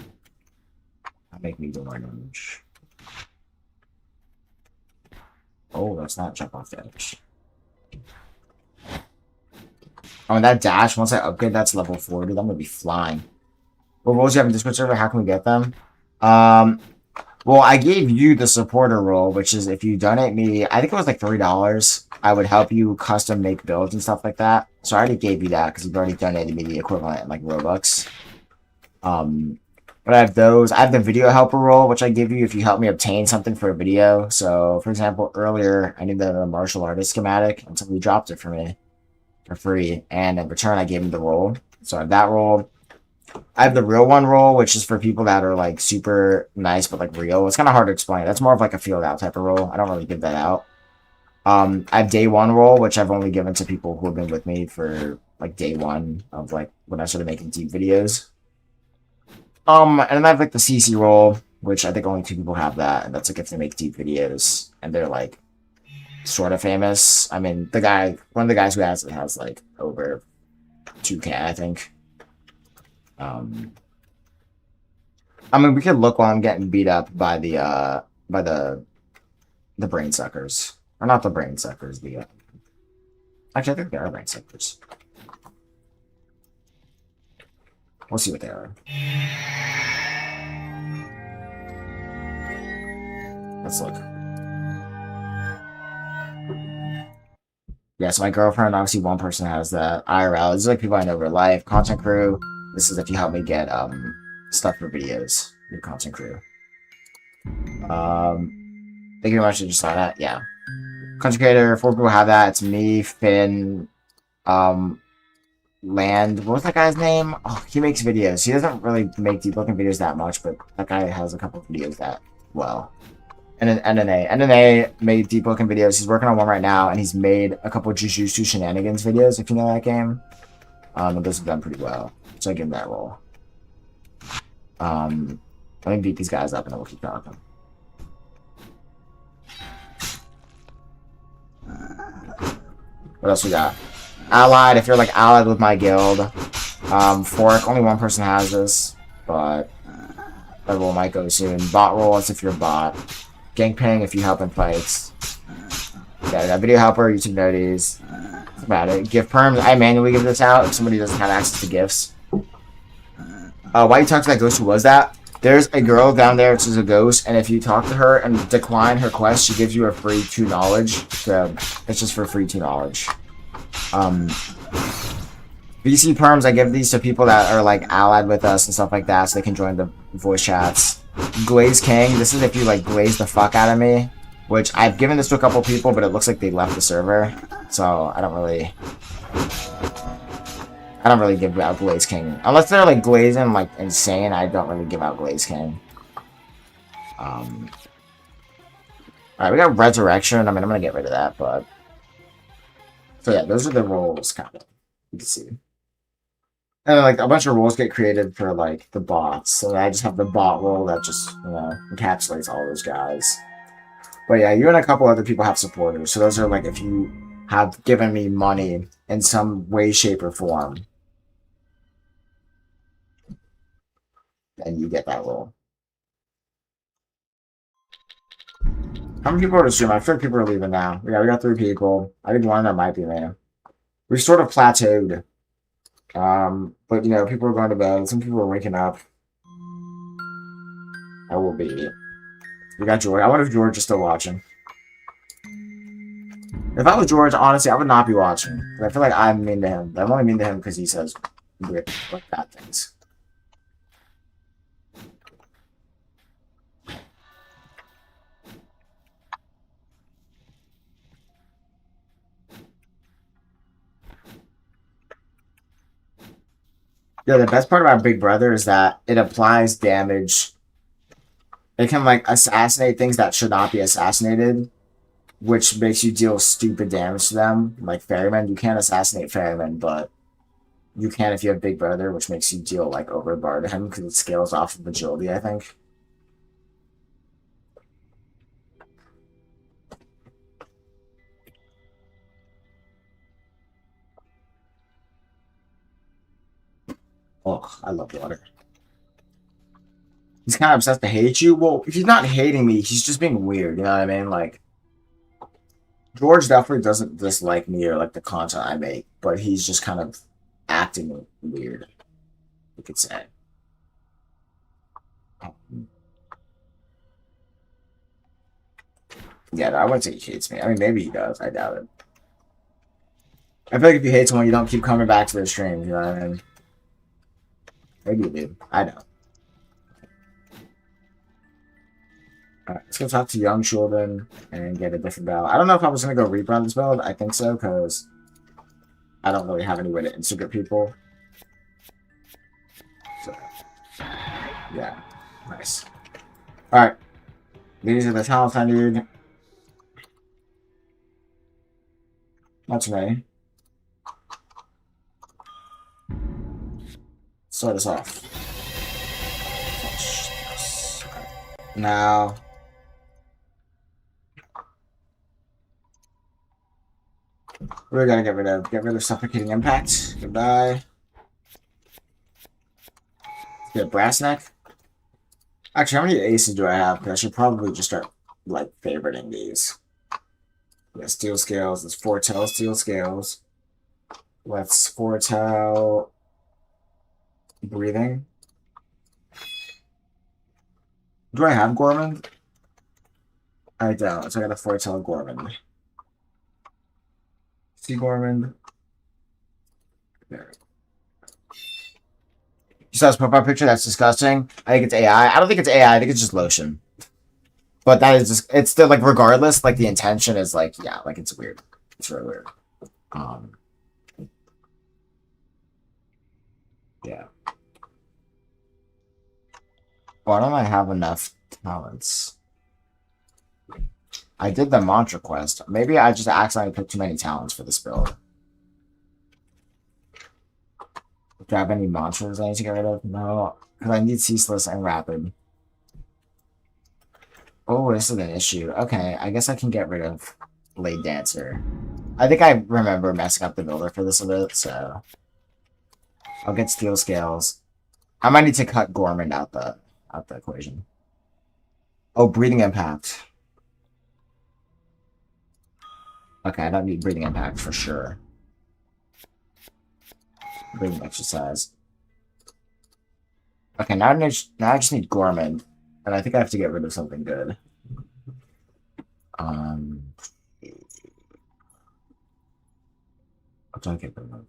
That make me do more damage. Oh, that's not jump off the edge. Oh, and that dash, once I upgrade that to level 4, dude, I'm gonna be flying. What roles do you have in Discord server? How can we get them? Well, I gave you the supporter role, which is if you donate me, I think it was like $3, I would help you custom make builds and stuff like that. So I already gave you that because you've already donated me the equivalent in like Robux. But I have those. I have the video helper role, which I give you if you help me obtain something for a video. So, for example, earlier I needed a martial artist schematic, and somebody dropped it for me for free. And in return, I gave him the role. So I have that role. I have the real one role, which is for people that are like super nice but like real. It's kind of hard to explain. That's more of like a field out type of role. I don't really give that out. I have day one role, which I've only given to people who have been with me for like day one of like when I started making deep videos. And then I have like the CC role, which I think only 2 people have that, and that's like if they make deep videos and they're like sort of famous. I mean, one of the guys who has it has like over 2K, I think. I mean, we could look while I'm getting beat up by the brain suckers. Or not the brain suckers, actually, I think they are brain suckers. We'll see what they are. Let's look. Yeah, so my girlfriend, obviously one person has that. IRL, this is like people I know in real life. Content crew. This is if you help me get stuff for videos. Your content crew. Thank you very much. You just saw that. Yeah. Content creator. 4 people have that. It's me, Finn, Land. What was that guy's name? Oh, he makes videos. He doesn't really make DEEPWOKEN videos that much, but that guy has a couple of videos that well. And then NNA. NNA made DEEPWOKEN videos. He's working on one right now, and he's made a couple of Jujutsu Shenanigans videos, if you know that game. And those have done pretty well. So I give him that role. Let me beat these guys up and then we'll keep talking. What else we got? Allied, if you're like allied with my guild. Fork, only one person has this, but that role might go soon. Bot role, that's if you're a bot. Gangpang if you help in fights. Yeah, that video helper, YouTube noties. That's about it. Gift perms, I manually give this out if somebody doesn't have access to gifts. Why you talk to that ghost? Who was that? There's a girl down there, which is a ghost, and if you talk to her and decline her quest, she gives you a free 2 knowledge. So it's just for free 2 knowledge. VC perms, I give these to people that are like allied with us and stuff like that, so they can join the voice chats. Glaze King, this is if you like glaze the fuck out of me, which I've given this to a couple people, but it looks like they left the server, so I don't really give out Glaze King. Unless they're like glazing like insane, I don't really give out Glaze King. Alright, we got Resurrection. I mean, I'm gonna get rid of that, but so yeah, those are the roles kind of. You can see. And then, like a bunch of roles get created for like the bots. So I just have the bot role that just, you know, encapsulates all those guys. But yeah, you and a couple other people have supporters. So those are like if you have given me money in some way, shape, or form, then you get that role. How many people are to stream? I feel like people are leaving now. Yeah, we got 3 people. I think one of them might be me. We've sort of plateaued. But you know, people are going to bed. Some people are waking up. I will be. We got George. I wonder if George is still watching. If I was George, honestly, I would not be watching. I feel like I'm mean to him. I'm only mean to him because he says weird, like bad things. Yeah, the best part about Big Brother is that it applies damage. It can like assassinate things that should not be assassinated, which makes you deal stupid damage to them. Like Ferryman, you can't assassinate Ferryman, but you can if you have Big Brother, which makes you deal like overbar to him because it scales off of agility, I think. Oh, I love water. He's kind of obsessed to hate you. Well, he's not hating me. He's just being weird. You know what I mean? Like, George definitely doesn't dislike me or like the content I make, but he's just kind of acting weird, you could say. Yeah, no, I wouldn't say he hates me. I mean, maybe he does. I doubt it. I feel like if you hate someone, you don't keep coming back to their stream. You know what I mean? Maybe you do. I don't. Alright, let's go talk to young children and get a different build. I don't know if I was going to go rebrand this build. I think so, because I don't really have any way to instigate people. So, yeah. Nice. Alright. These are the talents I need. That's me. Start us off. Now... we're gonna get rid of suffocating impact. Goodbye. Get brass neck. Actually, how many aces do I have? Because I should probably just start like favoriting these. Yeah, steel scales. Let's foretell steel scales. Let's foretell breathing. Do I have Gorman? I don't, so I gotta foretell Gorman. See Gorman. There. You saw his profile picture? That's disgusting. I think it's AI. I don't think it's AI. I think it's just lotion. But that is just, it's still like, regardless, like the intention is like, yeah, like it's weird. It's really weird. Yeah. Why don't I have enough talents? I did the mantra quest. Maybe I just accidentally picked too many talents for this build. Do I have any mantras I need to get rid of? No, because I need ceaseless and rapid. Oh, this is an issue. Okay, I guess I can get rid of Blade Dancer. I think I remember messing up the builder for this a bit, so... I'll get Steel Scales. I might need to cut Gorman out the equation. Oh, Breathing Impact. Okay, I don't need Breathing Impact for sure. Breathing Exercise. Okay, now I just need Gorman. And I think I have to get rid of something good. What do I get rid of?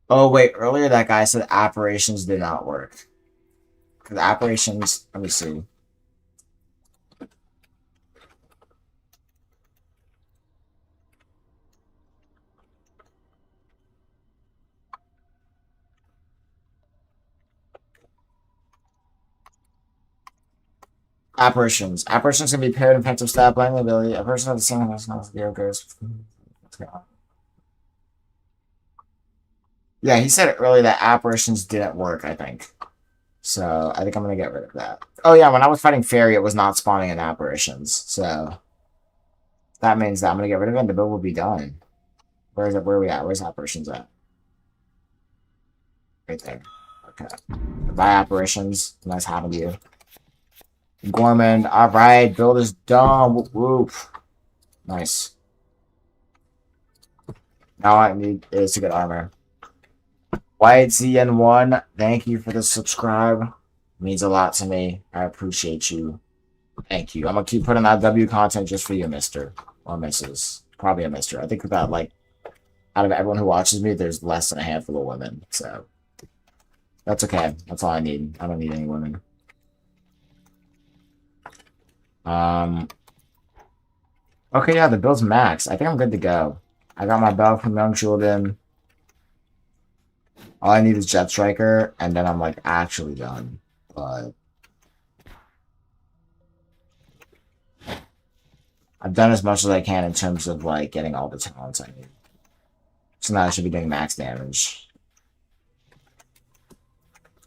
Oh, wait. Earlier that guy said apparitions did not work. Because apparitions... Let me see. Apparitions. Apparitions can be paired in effective stat blinding ability. A person of the same house knows the goes. Let's go. Yeah, he said earlier that apparitions didn't work, I think. So, I think I'm going to get rid of that. Oh, yeah, when I was fighting Fairy, it was not spawning in apparitions, so... That means that I'm gonna get rid of it and the build will be done. Where is it? Where are we at? Where's operations at? Right there. Okay. Bye, operations. Nice having you. Gorman. Alright, build is done. Whoop, whoop. Nice. Now all I need is to get armor. White ZN1, thank you for the subscribe. It means a lot to me. I appreciate you. Thank you. I'm gonna keep putting out W content just for you, mister. Or missus. Probably a mister. I think about, like, out of everyone who watches me, there's less than a handful of women. So, that's okay. That's all I need. I don't need any women. Okay, yeah, the build's max. I think I'm good to go. I got my belt from Young Shieldin. All I need is Jet Striker, and then I'm, like, actually done. But I've done as much as I can in terms of, like, getting all the talents I need. So now I should be doing max damage.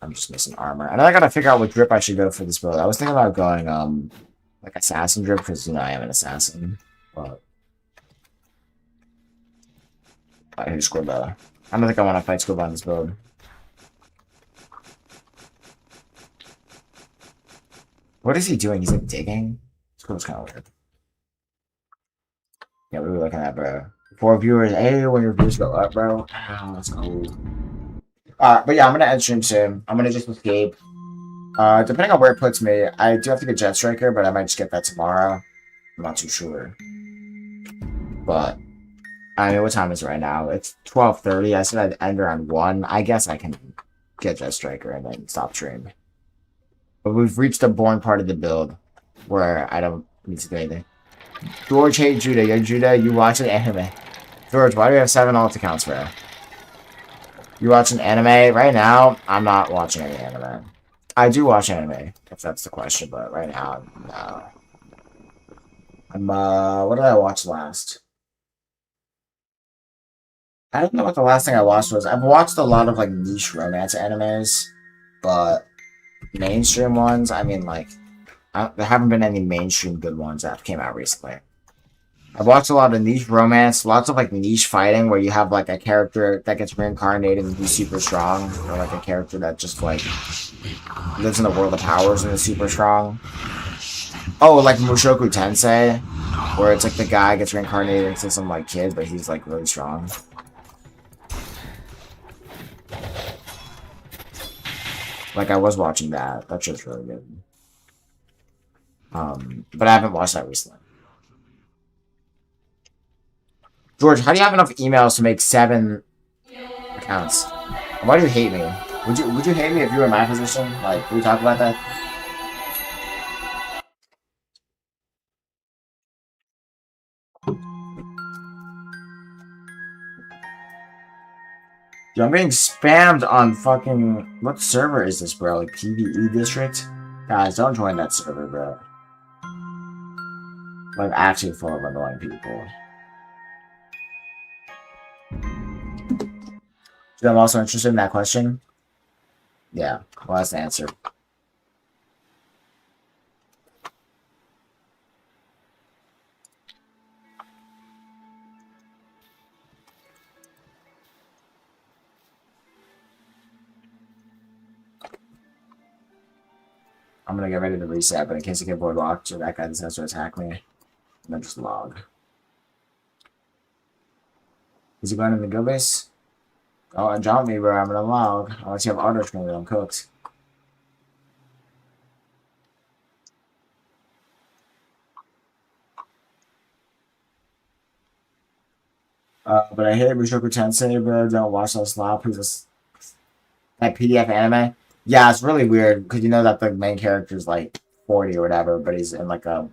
I'm just missing armor. And I gotta figure out what drip I should go for this build. I was thinking about going, like, assassin drip, because, you know, I am an assassin. But who scored better? I don't think I want to fight Scoop on this build. What is he doing? He's like digging? Scoop's kind of weird. Yeah, what are we looking at, bro? 4 viewers. Hey, when your views go up, bro. Let's go. But yeah, I'm gonna end stream soon. I'm gonna just escape. Depending on where it puts me, I do have to get Jet Striker, but I might just get that tomorrow. I'm not too sure. But I mean, what time is it right now? It's 12:30. I said I'd end around 1. I guess I can get Jet Striker and then stop stream. But we've reached the boring part of the build where I don't need to do anything. George, hey Judah. Yo, Judah, you watching anime? George, why do you have 7 alt accounts, bro? You watching anime? Right now, I'm not watching any anime. I do watch anime, if that's the question, but right now, no. What did I watch last? I don't know what the last thing I watched was. I've watched a lot of, like, niche romance animes, but mainstream ones, I mean, like, there haven't been any mainstream good ones that came out recently. I've watched a lot of niche romance, lots of, like, niche fighting where you have, like, a character that gets reincarnated and he's super strong, or, like, a character that just, like, lives in the world of powers and is super strong. Oh, like Mushoku Tensei, where it's, like, the guy gets reincarnated into some, like, kid, but he's, like, really strong. Like, I was watching that. That show's really good. But I haven't watched that recently. George, how do you have enough emails to make 7 accounts? Why do you hate me? Would you hate me if you were in my position? Like, can we talk about that? Yo, I'm getting spammed on fucking... What server is this, bro? Like, PvE District? Guys, don't join that server, bro. Like, actually full of annoying people. So I'm also interested in that question. Yeah, well, that's the answer. I'm gonna get ready to reset, but in case I get board locked or that guy decides to attack me, then just log. Is he going in the go base? Oh, and jump me, bro. I'm gonna log. Unless you have auto screen, I'm cooked. But I hate Mushoku Tensei, bro. Don't watch that slop. Who's that PDF anime? Yeah, it's really weird because you know that the main character is like 40 or whatever, but he's in like a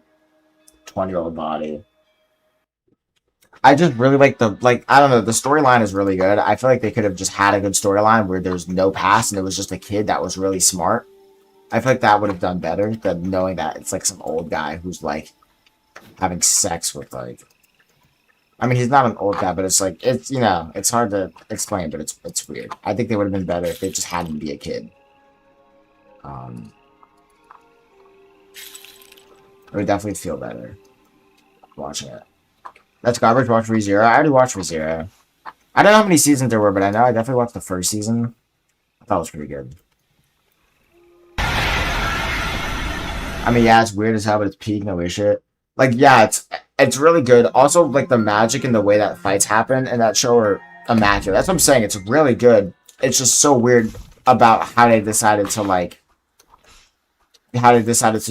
20-year-old body. I just really like I don't know, the storyline is really good. I feel like they could have just had a good storyline where there's no past and it was just a kid that was really smart. I feel like that would have done better than knowing that it's like some old guy who's like having sex with like... I mean, he's not an old guy, but it's like, it's, you know, it's hard to explain, but it's weird. I think they would have been better if they just had him be a kid. It would definitely feel better watching it. That's garbage. Watch ReZero. I already watched ReZero. I don't know how many seasons there were, but I know I definitely watched the first season. I thought it was pretty good. I mean, yeah, it's weird as hell, but it's peak, no way shit. Like, yeah, it's really good. Also, like the magic and the way that fights happen in that show are immaculate. That's what I'm saying. It's really good. It's just so weird about how they decided to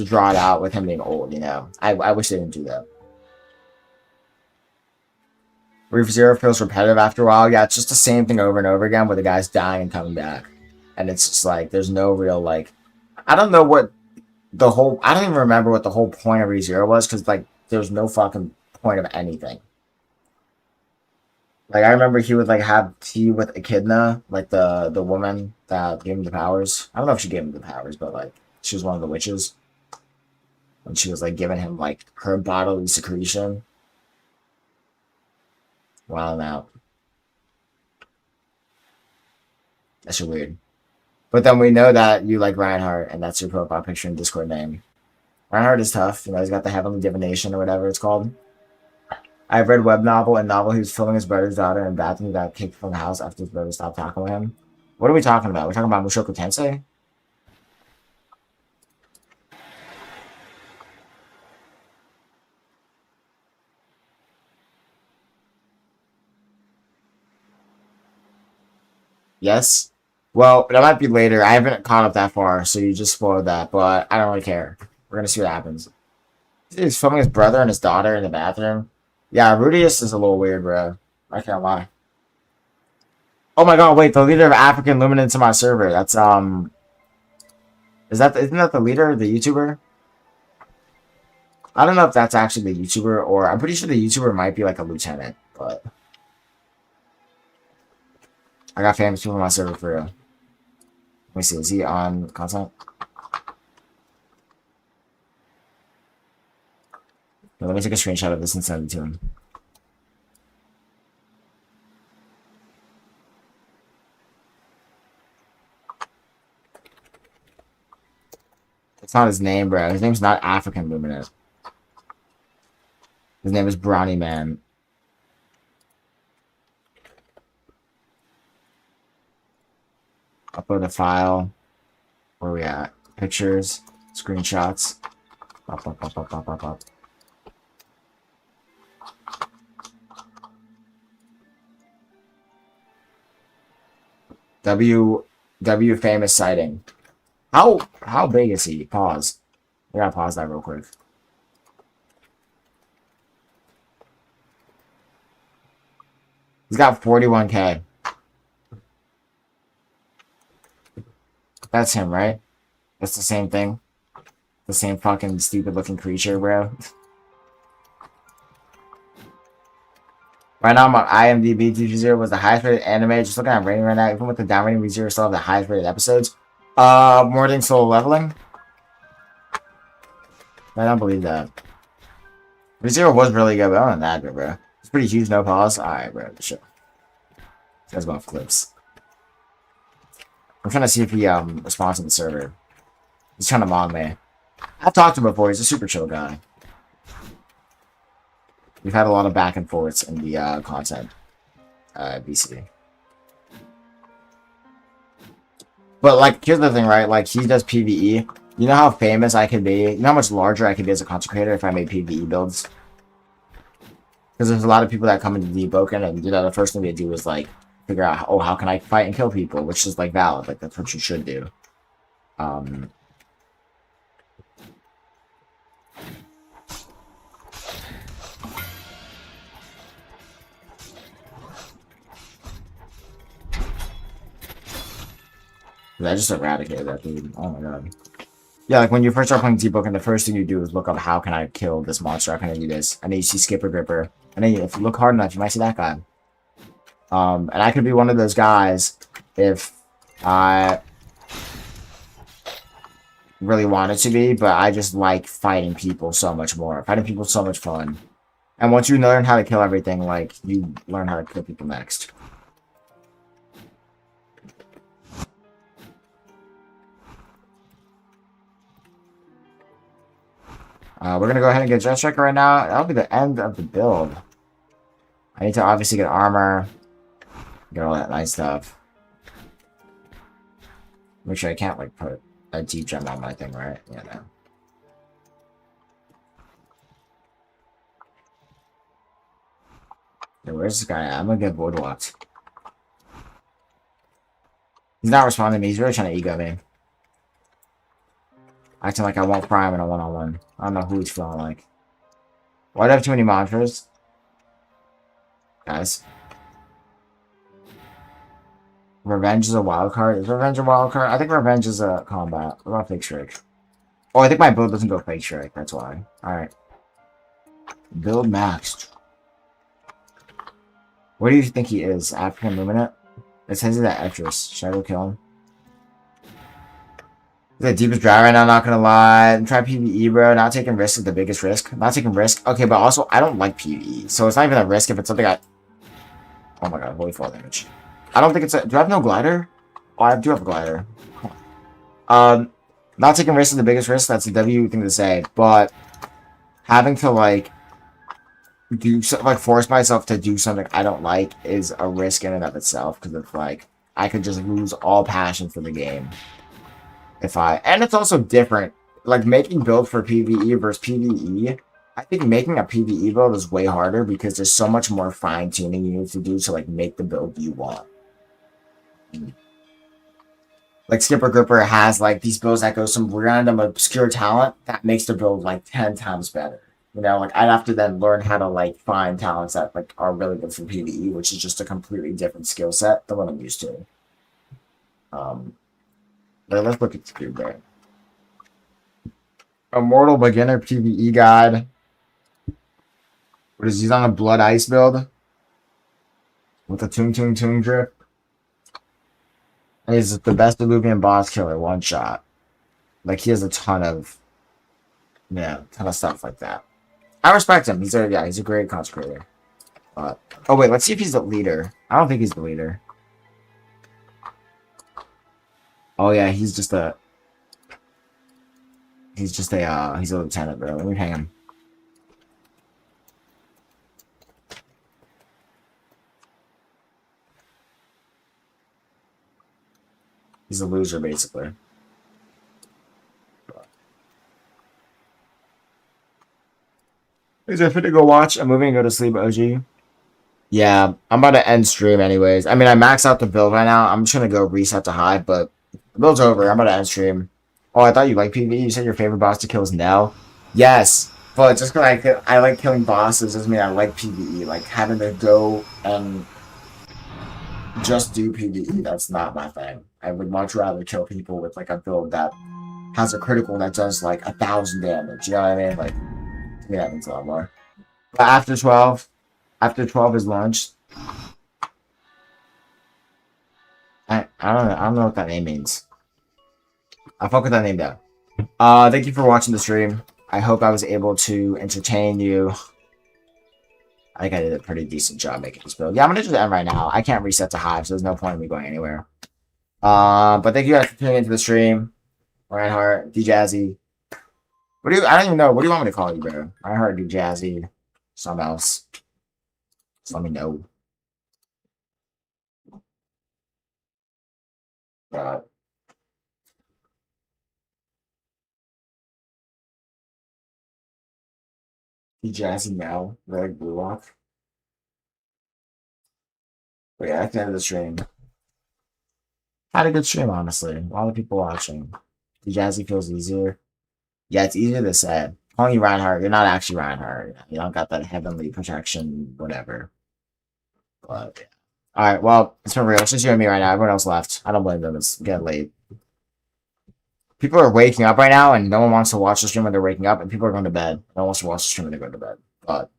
draw it out with him being old. You know, I wish they didn't do that. ReZero feels repetitive after a while. Yeah, it's just the same thing over and over again, where the guy's dying and coming back, and it's just like there's no real like. I don't know what I don't even remember what the whole point of ReZero was, because like there's no fucking point of anything. Like I remember he would like have tea with Echidna, like the woman that gave him the powers. I don't know if she gave him the powers, but like she was one of the witches, and she was like giving him like her bodily secretion. Wow, now that's weird. But then we know that you like Reinhardt, and that's your profile picture and Discord name. Reinhardt is tough. You know, he's got the Heavenly Divination or whatever it's called. I've read web novel and novel. He was filming his brother's daughter in a bathroom, got kicked from the house after his brother stopped talking with him. What are we talking about? We're talking about Mushoku Tensei? Yes? Well, that might be later. I haven't caught up that far, so you just spoiled that, but I don't really care. We're gonna see what happens. He's filming his brother and his daughter in the bathroom. Yeah, Rudius is a little weird, bro. I can't lie. Oh my god, wait, the leader of African Luminance on my server. That's isn't that the leader, the YouTuber? I don't know if that's actually the YouTuber, or I'm pretty sure the YouTuber might be like a lieutenant, but I got famous people on my server for real. Let me see, is he on content? Let me take a screenshot of this and send it to him. It's not his name, bro. His name's not African Luminant. His name is Brawny Man. Upload a file. Where are we at? Pictures, screenshots. Up, up, up, up, up, up, up. W famous sighting. How big is he? Pause. I gotta pause that real quick. He's got 41K. That's him, right? That's the same thing. The same fucking stupid looking creature, bro. Right now I'm on IMDb. DEEPWOKEN was the highest rated anime. Just looking at rating right now, even with the down rating, ReZero still have the highest rated episodes. More than solo leveling. I don't believe that. ReZero was really good, but I'm not that good, bro. It's pretty huge, no pause. Alright, bro. Sure. This guy's going off clips. I'm trying to see if he responds to the server. He's trying to mod me. I've talked to him before. He's a super chill guy. We've had a lot of back and forths in the content BC. But like, here's the thing, right? Like, he does PvE. You know how famous I could be? You know how much larger I could be as a content creator if I made PvE builds? Because there's a lot of people that come into DEEPWOKEN, and you know, the first thing they do is like figure out, oh, how can I fight and kill people, which is like valid. Like, that's what you should do. I just eradicated that dude. Oh my god. Yeah, like when you first start playing DEEPWOKEN, the first thing you do is look up, how can I kill this monster? How can I do this? And then you see Skipper Gripper. And then if you look hard enough, you might see that guy. And I could be one of those guys if I really wanted to be, but I just like fighting people so much more. Fighting people is so much fun. And once you learn how to kill everything, like, you learn how to kill people next. We're gonna go ahead and get Jet Striker right now. That'll be the end of the build. I need to obviously get armor. Get all that nice stuff. Make sure I can't, like, put a deep gem on my thing, right? Yeah, no. Yeah, where's this guy at? I'm gonna get boardwalked. He's not responding to me. He's really trying to ego me. Acting like I won't prime in a one-on-one. I don't know who he's feeling like. Why do I have too many monsters? Guys. Revenge is a wild card. Is Revenge a wild card? I think Revenge is a combat. What about Fake Strike? Oh, I think my build doesn't go Fake Strike. That's why. Alright. Build maxed. What do you think he is? African Luminate? It says he's at Etris. Should I go kill him? He's the deepest dry right now, not gonna lie. Try PvE, bro. Not taking risks is the biggest risk. Not taking risk. Okay, but also, I don't like PvE. So it's not even a risk if it's something I... Oh my god, holy fall damage. I don't think it's a... Do I have no glider? Oh, I do have a glider. Not taking risks is the biggest risk. That's a W thing to say. But having to, like, force myself to do something I don't like is a risk in and of itself. Because it's like, I could just lose all passion for the game. And it's also different. Like, making build for PvE versus PvE. I think making a PvE build is way harder because there's so much more fine-tuning you need to do to, like, make the build you want. Like, Skipper Gripper has, like, these builds that go some random obscure talent that makes the build, like, 10 times better. You know, like, I'd have to then learn how to, like, find talents that, like, are really good for PvE, which is just a completely different skill set than what I'm used to. But let's look at the dude there. Immortal Beginner PvE Guide. What is he's on a Blood Ice build? With a Toon drip. And he's the best Illuvian boss killer, one shot. Like, he has a ton of... Yeah, ton of stuff like that. I respect him. He's a great consecrator. Oh wait, let's see if he's the leader. I don't think he's the leader. Oh yeah, he's a lieutenant, bro. Let me hang him. He's a loser, basically. Is it fit to go watch a movie and go to sleep, OG? Yeah, I'm about to end stream anyways. I mean, I maxed out the build right now. I'm just gonna go reset to high, but the build's over. I'm about to end stream. Oh, I thought you liked PvE. You said your favorite boss to kill is Nell. Yes, but just because I like killing bosses doesn't mean I like PvE. Like, having to go and just do PvE, that's not my thing. I would much rather kill people with, like, a build that has a critical that does, like, 1,000 damage. You know what I mean? Like, to me, that means a lot more. But after 12 is launched. I don't know what that name means. I'll fuck with that name though. Thank you for watching the stream. I hope I was able to entertain you. I think I did a pretty decent job making this build. Yeah, I'm gonna just end right now. I can't reset to high, so there's no point in me going anywhere. But thank you guys for tuning into the stream. Reinhardt, D-Jazzy. I don't even know. What do you want me to call you, bro? Reinhardt, D-Jazzy. Something else. Just let me know. D-Jazzy now. Red Blue Lock. But yeah, that's the end of the stream. Had a good stream, honestly. A lot of people watching. D-Jazzy feels easier. Yeah, it's easier to say. Calling you Reinhardt, you're not actually Reinhardt. You don't got that heavenly protection, whatever. But, yeah. Alright, well, it's been real. It's just you and me right now. Everyone else left. I don't blame them. It's getting late. People are waking up right now, and no one wants to watch the stream when they're waking up, and people are going to bed. No one wants to watch the stream when they're going to bed. But,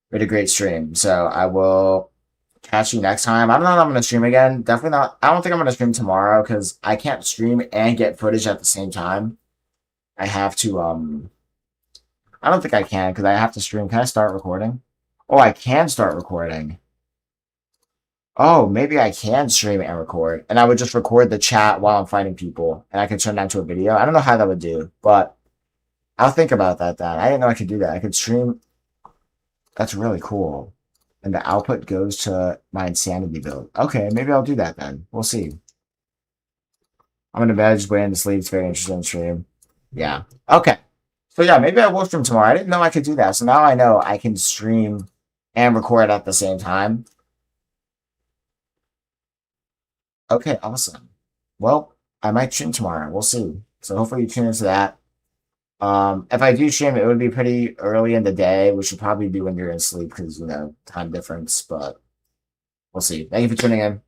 we had a great stream. So, I will catch you next time. I don't know if I'm going to stream again. Definitely not. I don't think I'm going to stream tomorrow, because I can't stream and get footage at the same time. I have to, I don't think I can, because I have to stream. Can I start recording? Oh, I can start recording. Oh, maybe I can stream and record. And I would just record the chat while I'm fighting people. And I could turn that into a video. I don't know how that would do. But I'll think about that then. I didn't know I could do that. I could stream. That's really cool. and the output goes to my insanity build. Okay, maybe I'll do that then. We'll see. I'm gonna bed, just waiting to sleep. It's very interesting stream. Yeah. Okay. So yeah, maybe I will stream tomorrow. I didn't know I could do that. So now I know I can stream and record at the same time. Okay, awesome. Well, I might stream tomorrow. We'll see. So hopefully you tune into that. If I do stream, it would be pretty early in the day, which would probably be when you're in sleep because, time difference, but we'll see. Thank you for tuning in.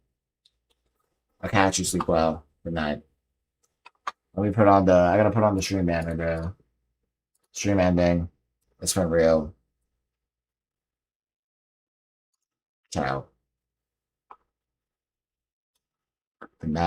I'll catch you. Sleep well. Good night. Let me I gotta put on the stream banner, bro. Stream ending. It's been real. Ciao.